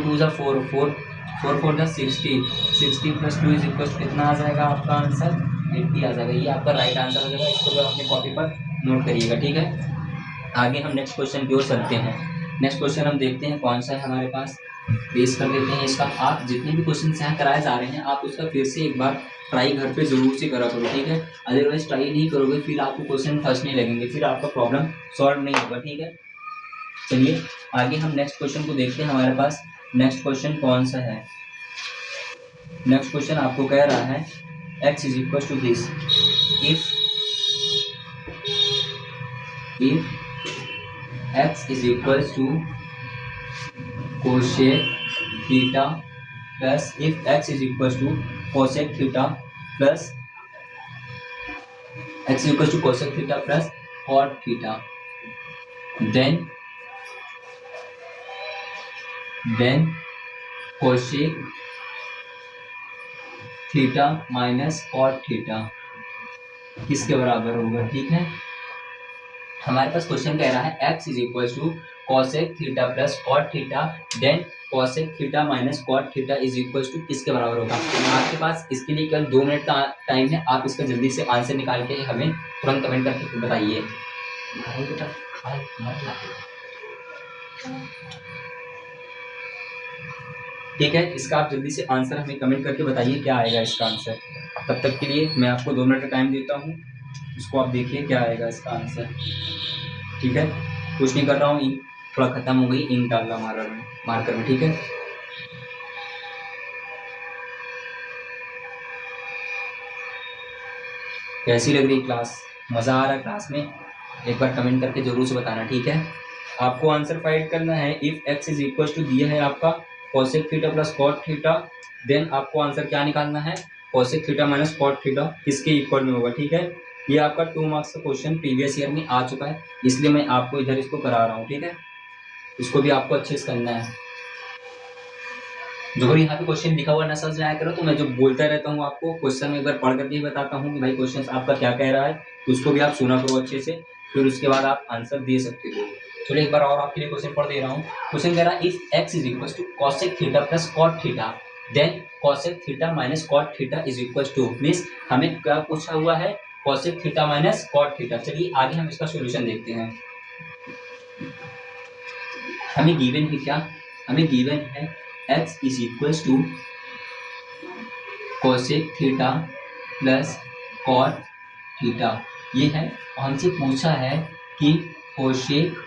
2 जा 4, 4 4 जा 60, 60 प्लस 2 इज इक्वल टू कितना आ जाएगा आपका आंसर, 80 आ जाएगा। ये आपका राइट आंसर हो जाएगा, इसको भी अपने कॉपी पर नोट करिएगा। ठीक है, आगे हम नेक्स्ट क्वेश्चन की ओर चलते हैं। नेक्स्ट क्वेश्चन हम देखते हैं कौन सा है हमारे पास, बेस कर देते हैं इसका। आप जितने भी क्वेश्चन यहाँ कराए जा रहे हैं, आप उसका फिर से एक बार ट्राई घर पे जरूर से करा करो। ठीक है, अदरवाइज ट्राई नहीं करोगे फिर आपको क्वेश्चन फर्स्ट नहीं लगेंगे, फिर आपका प्रॉब्लम सॉल्व नहीं होगा। ठीक है, चलिए आगे हम नेक्स्ट क्वेश्चन को देखते हैं। हमारे पास नेक्स्ट क्वेश्चन कौन सा है, नेक्स्ट क्वेश्चन आपको कह रहा है x is equal to this, if x is equal to cosec theta plus, if x is equal to cosec theta plus, x is equal to cosec theta plus cot theta, then cosec theta minus cot theta किसके बराबर होगा। ठीक है, हमारे पास question कह रहा है x is equal to cosec theta plus cot theta, then cosec theta minus cot theta is equal to किसके बराबर होगा। आपके पास इसके लिए केवल 2 मिनट का टाइम है, आप इसका जल्दी से आंसर निकाल के हमें तुरंत कमेंट करके बताइए। ठीक है, इसका आप जल्दी से आंसर हमें कमेंट करके बताइए क्या आएगा इसका आंसर। तब तक के लिए मैं आपको 2 मिनट का टाइम देता हूँ, इसको आप देखिए क्या आएगा इसका आंसर। ठीक है, कुछ नहीं कर रहा हूँ, इंक थोड़ा खत्म हो गई, इंक डाल रहा मार्कर में। ठीक है, कैसी लग रही क्लास, मज़ा आ रहा है क्लास में, एक बार कमेंट करके जरूर से बताना। ठीक है, आपको आंसर फाइंड करना है, if x is equal to दिया है आपका cosec theta plus cot theta, then आपको आंसर क्या निकालना है, cosec theta minus cot theta किसके इक्वल में होगा। ठीक है, ये आपका 2 मार्क्स का क्वेश्चन प्रीवियस ईयर में आ चुका है, इसलिए मैं आपको इधर इसको करा रहा हूँ। ठीक है, इसको भी आपको अच्छे से करना है। जो यहाँ पे क्वेश्चन लिखा हुआ ना समझ आया करो, तो मैं जो बोलता रहता हूँ आपको क्वेश्चन में एक बार पढ़ करके ही बताता हूँ कि भाई क्वेश्चन आपका क्या कह रहा है, तो उसको भी आप सुना करो अच्छे से, फिर उसके बाद आप आंसर दे सकते हो। चलो एक बार और आपके लिए क्वेश्चन पढ़ दे रहा हूँ। क्वेश्चन कह रहा है if x is equal to cosec theta plus cot theta, then cosec theta minus cot theta is equal to, means हमें क्या पूछा हुआ है, cosec theta minus cot theta. चलिए आगे हम इसका सॉल्यूशन देखते हैं। हमें गिवन है क्या, हमें गिवन है x is equal to cosec theta plus cot theta, ये है। हमसे पूछा है कि cosec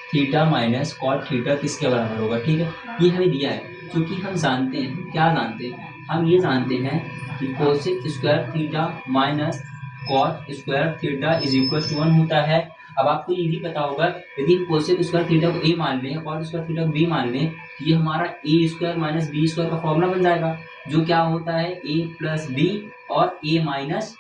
theta minus cot theta किसके बराबर होगा, ठीक है। ये हमें दिया है, क्योंकि हम जानते हैं, क्या जानते हैं, हम ये जानते हैं कि cosec square theta minus cot square theta is equal to 1 होता है। अब आपको ये भी पता होगा, यदि हम कोसेक स्क्वायर थीटा को a मान लें, कॉट स्क्वायर थीटा को b मान लें, तो ये हमारा a square minus B square का फॉर्मूला बन जाएगा, जो क्या होता है a प्लस बी और a माइनस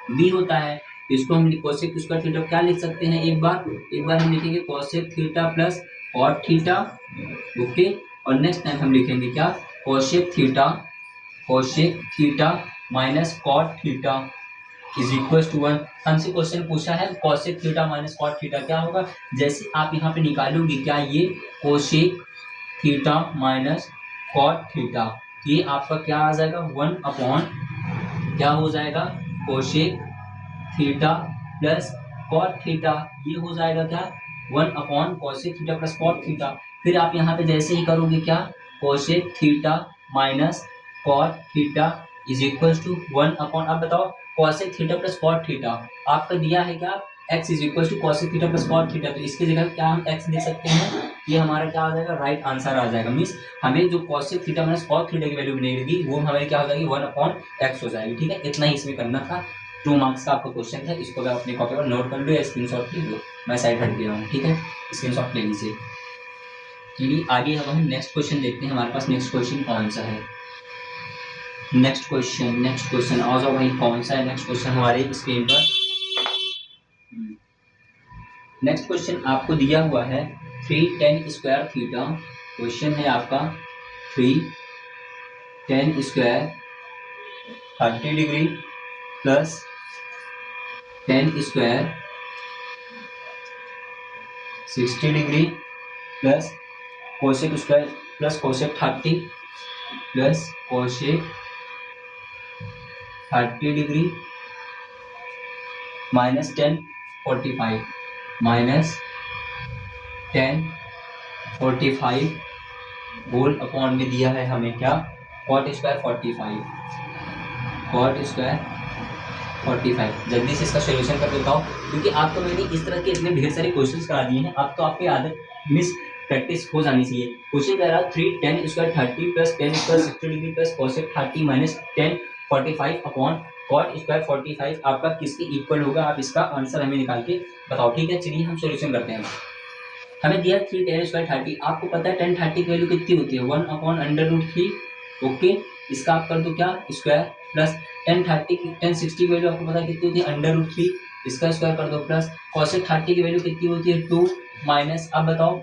बी होता है। इसको हम कोसेक स्क्वायर थीटा क्या लिख सकते हैं, एक बार हम लिखेंगे cosec theta plus cot theta, okay. और नेक्स्ट टाइम हम लिखेंगे क्या, cosec theta minus cot theta is equal to 1। हमसे क्वेश्चन पूछा है cosec theta minus cot theta क्या होगा, जैसे आप यहाँ पे निकालोगे क्या, ये cosec theta minus cot theta, ये आपका क्या आ जाएगा, 1 अपॉन क्या हो जाएगा, cosec theta plus cot theta, ये हो जाएगा क्या, 1 upon cosec theta plus cot theta. फिर आप यहाँ पे जैसे ही करोगे क्या, cosec theta minus cot theta is equal to 1 upon, अब बताओ cosec theta plus cot theta आपका दिया है क्या, x is equal to cosec theta plus cot theta, तो इसकी जगह क्या हम x लिख सकते हैं, ये हमारा क्या आ जाएगा, राइट आंसर आ जाएगा। मीन्स हमें जो cosec theta minus cot theta की वैल्यू मिलेगी वो हमें क्या हो जाएगी, 1 अपॉन x हो जाएगी, ठीक है। इतना ही इसमें करना था, 2 मार्क्स का आपका क्वेश्चन था, इसको आप अपनी कॉपी पर नोट कर लो या स्क्रीनशॉट ले लो, मैं साइड हट गया हूँ, ठीक है, स्क्रीनशॉट ले लीजिए। चलिए आगे अब हम नेक्स्ट क्वेश्चन देखते हैं, हमारे पास नेक्स्ट क्वेश्चन कौन सा है। नेक्स्ट क्वेश्चन आ जाओ भाई, कौन सा है नेक्स्ट क्वेश्चन हमारे स्क्रीन पर। नेक्स्ट क्वेश्चन आपको दिया हुआ है 3 tan स्क्वायर थीटा, क्वेश्चन है आपका 3 tan square 30 degree plus tan square 60 degree plus cosec square plus cosec 30 plus cosec 30 degree minus 1045 minus 1045 whole upon में दिया है हमें क्या, कॉट स्क्वायर 45 जल्दी से इसका सोल्यूशन कर देता हूँ, क्योंकि आपको मैंने इस तरह के इतने ढेर सारे क्वेश्चंस करा दिए हैं, अब तो आपकी आदत मिस प्रैक्टिस हो जानी चाहिए। क्वेश्चन कह रहा है 3 tan square 30 plus tan square 60 degree plus cosec 30 minus 1045 upon cot square 45 आपका किसके इक्वल होगा, आप इसका आंसर हमें निकाल के बताओ, ठीक है। चलिए हम सोल्यूशन करते हैं। हमें दिया 3 tan स्क्वायर 30, आपको पता है tan 30 की वैल्यू कितनी होती है, 1 अपॉन √3, ओके। इसका आप कर दो क्या, स्क्वायर प्लस tan 60 की वैल्यू आपको पता है कितनी होती है, √3, इसका स्क्वायर कर दो प्लस कोसेक 30 की वैल्यू कितनी होती है 2 माइनस, अब बताओ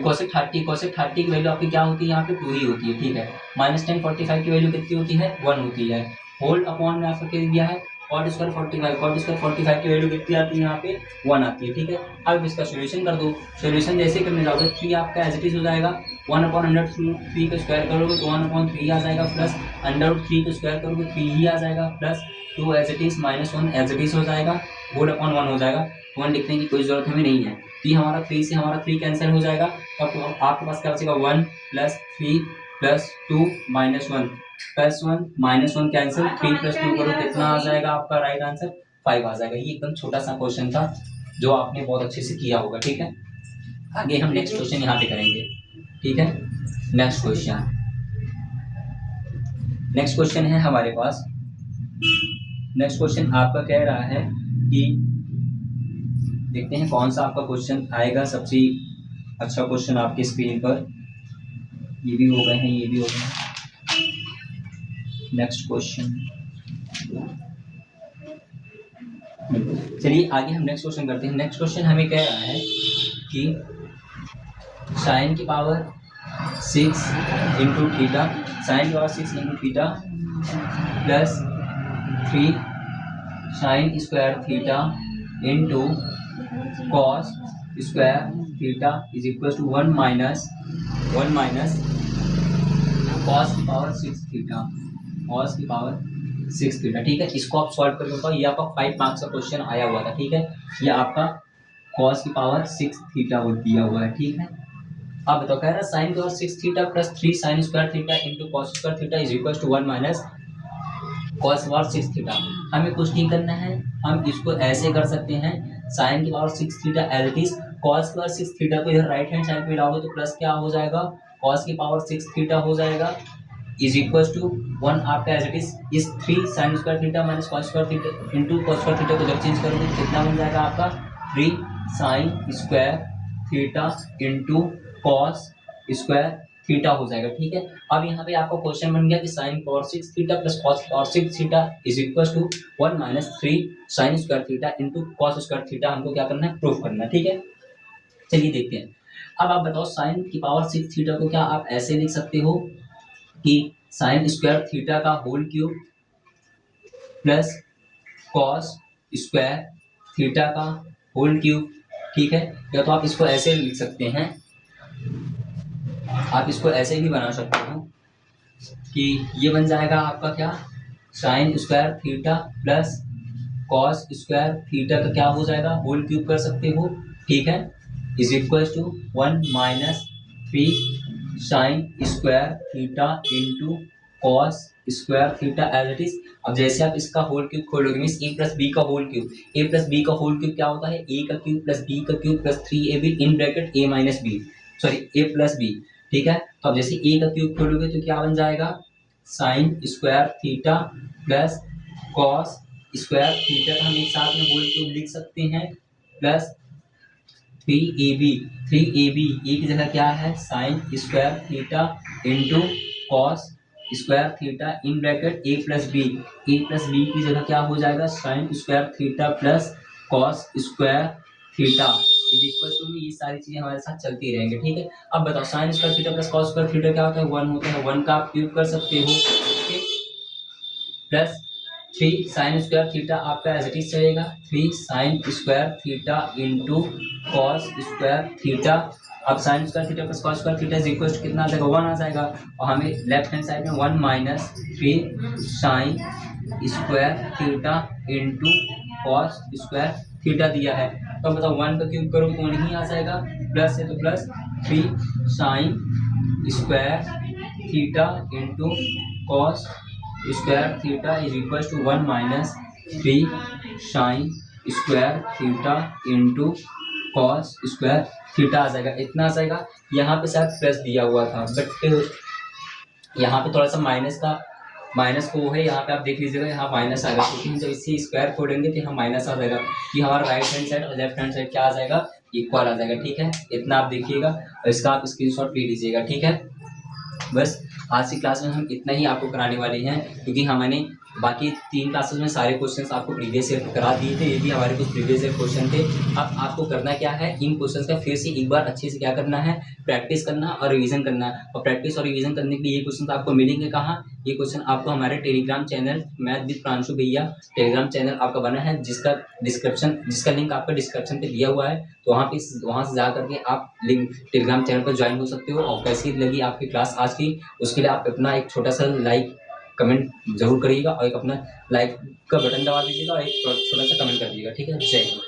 कोसेक 30 की वैल्यू आपकी क्या होती है, यहाँ पे 2 ही होती है, ठीक है। माइनस 1045 की वैल्यू कितनी होती है, 1 होती है, होल अपॉन में आपको क्या दिया है, कॉट स्क्वायर 45 की वैल्यू कितनी आती है, यहाँ पे 1 आती है, ठीक है। अब इसका सोल्यूशन कर दो, सोल्यूशन जैसे करने जाओगे 3 आपका एज इट इज हो जाएगा, 1 अपॉन √3 का स्क्वायर करोगे तो 1 अपॉन 3 आ जाएगा, प्लस √3 का स्क्वायर करोगे 3 ही आ जाएगा, plus 2 as it is minus 1 as it is हो जाएगा, होल अपॉन 1 हो जाएगा, 1 लिखने की कोई जरूरत हमें नहीं है, तो ये हमारा 3 से हमारा 3 कैंसिल हो जाएगा, तो आपके पास क्या बचेगा 1 plus 3 plus 2 minus 1 plus 1 minus 1 cancel, 3 plus 2 करो कितना आ जाएगा आपका राइट आंसर 5 आ जाएगा। ये एकदम छोटा सा क्वेश्चन था जो आपने बहुत अच्छे से किया होगा, ठीक है। आगे हम नेक्स्ट क्वेश्चन यहाँ पे करेंगे, ठीक है। नेक्स्ट क्वेश्चन है हमारे पास, नेक्स्ट क्वेश्चन आपका कह रहा है कि देखते हैं कौन सा आपका क्वेश्चन आएगा, सबसे अच्छा क्वेश्चन आपके स्क्रीन पर, ये भी हो गए हैं, ये भी हो गए हैं। नेक्स्ट क्वेश्चन, चलिए आगे हम नेक्स्ट क्वेश्चन करते हैं। नेक्स्ट क्वेश्चन हमें कह रहा है कि साइन की पावर 6 इंटू थीटा, साइन की power 6 into theta plus 3 sine square theta into cos square theta is equal to 1 minus cos की पावर 6 थीटा, कॉस की पावर 6 थीटा, ठीक है। इसको आप सॉल्व करके बताओ, ये आपका 5 मार्क्स का क्वेश्चन आया हुआ था, ठीक है। ये आपका कॉस की पावर 6 थीटा वो दिया हुआ है, ठीक है। अब बताओ, कह रहा है साइन की power 6 theta plus 3 sine square theta into cos square theta is equal to 1 minus cos की पावर 6 थीटा। हमें कुछ नहीं करना है, हम इसको ऐसे कर सकते हैं, साइन की power 6 theta as it is, cos की पावर 6 थीटा को इधर राइट हैंड साइड पे लाओगे तो प्लस क्या हो जाएगा, कॉस की पावर 6 थीटा हो जाएगा इज इक्वल टू 1 आपका as it is 3 sine square theta minus cos square theta into cos square theta को जब चेंज करोगे तो कितना बन जाएगा आपका 3 sine square theta into cos square theta हो जाएगा, ठीक है। अब यहाँ पे आपका क्वेश्चन बन गया कि sine power 6 theta plus cos power 6 theta is equal to 1 minus 3 sine square theta into cos square theta हमको क्या करना है, प्रूफ करना है, ठीक है। चलिए देखते हैं। अब आप बताओ, साइन की पावर 6 थीटा को क्या आप ऐसे लिख सकते हो कि साइन स्क्वायर थीटा का whole cube plus cos square theta का होल क्यूब, ठीक है। या तो आप इसको ऐसे लिख सकते हैं, आप इसको ऐसे भी बना सकते हो कि ये बन जाएगा आपका क्या, sign square theta plus cos square theta का क्या हो जाएगा, होल क्यूब कर सकते हो, ठीक है, is equal to 1 minus 3 sine square theta into cos square theta as it is. अब जैसे आप इसका होल क्यूब खोलोगे मीन्स ए प्लस बी का whole cube, A plus B का होल क्यूब क्या होता है, ए का क्यूब प्लस बी का cube plus 3ab in bracket A minus B, sorry A plus B, ठीक है। तो अब जैसे ए का क्यूब खोलोगे तो क्या बन जाएगा, sine square theta plus cos square theta का हम एक साथ में होल क्यूब लिख सकते हैं प्लस 3ab, 3ab ए की जगह क्या है, sine square theta into cos square theta in bracket A plus B की जगह क्या हो जाएगा, sine square theta plus cos square theta is equal to, ये सारी चीजें हमारे साथ चलती रहेंगी, ठीक है। अब बताओ, sine square theta plus cos square theta क्या होता है, 1 होता है, 1 का आप क्यूब कर सकते हो, ठीक, प्लस 3 साइन स्क्वायर थीटा आपका एज इट इज चलेगा, 3 sine square theta into cos square theta. अब sine square theta plus cos square theta is equal to कितना आ जाएगा, 1 आ जाएगा, और हमें लेफ्ट हैंड साइड में 1 minus 3 sine square theta into cos square theta दिया है। तो बताओ 1 का क्यूब करोगे तो 1 ही आ जाएगा, प्लस है तो plus 3 sine square theta into cos square theta is equal to 1 minus 3 sine square theta into cos square theta आ जाएगा, इतना आ जाएगा। यहाँ पे शायद प्लस दिया हुआ था बट यहाँ पे थोड़ा सा माइनस को है, यहाँ पे आप देख लीजिएगा, यहाँ माइनस आएगा क्योंकि हम जब इसी स्क्वायर खोलेंगे तो यहाँ माइनस आ जाएगा, कि हमारा राइट हैंड साइड और लेफ्ट हैंड साइड क्या आ जाएगा, इक्वल आ जाएगा, ठीक है। इतना आप देखिएगा और इसका आप स्क्रीनशॉट ले लीजिएगा, ठीक है। बस आज की क्लास में हम इतना ही आपको कराने वाले हैं, क्योंकि हमने बाकी 3 क्लासेस में सारे क्वेश्चंस आपको प्रीवियस ईयर करा दिए थे, ये भी हमारे कुछ प्रीवियस ईयर क्वेश्चन थे। अब आपको करना क्या है, इन क्वेश्चंस का फिर से एक बार अच्छे से क्या करना है, प्रैक्टिस करना और रिवीजन करना है। और प्रैक्टिस और रिवीजन करने के लिए ये क्वेश्चन आपको मिलेंगे कहाँ, ये क्वेश्चन आपको हमारे Telegram channel math with Pranshu भैया टेलीग्राम चैनल आपका बना है, जिसका लिंक आपका डिस्क्रिप्शन पे दिया हुआ है, तो वहाँ से जा करके आप लिंक टेलीग्राम चैनल पर ज्वाइन हो सकते हो। और कैसी लगी आपकी क्लास आज की, उसके लिए आप अपना एक छोटा सा लाइक कमेंट जरूर करिएगा और एक अपना लाइक का बटन दबा दीजिएगा और एक छोटा सा कमेंट कर दीजिएगा, ठीक है। जय हिंद।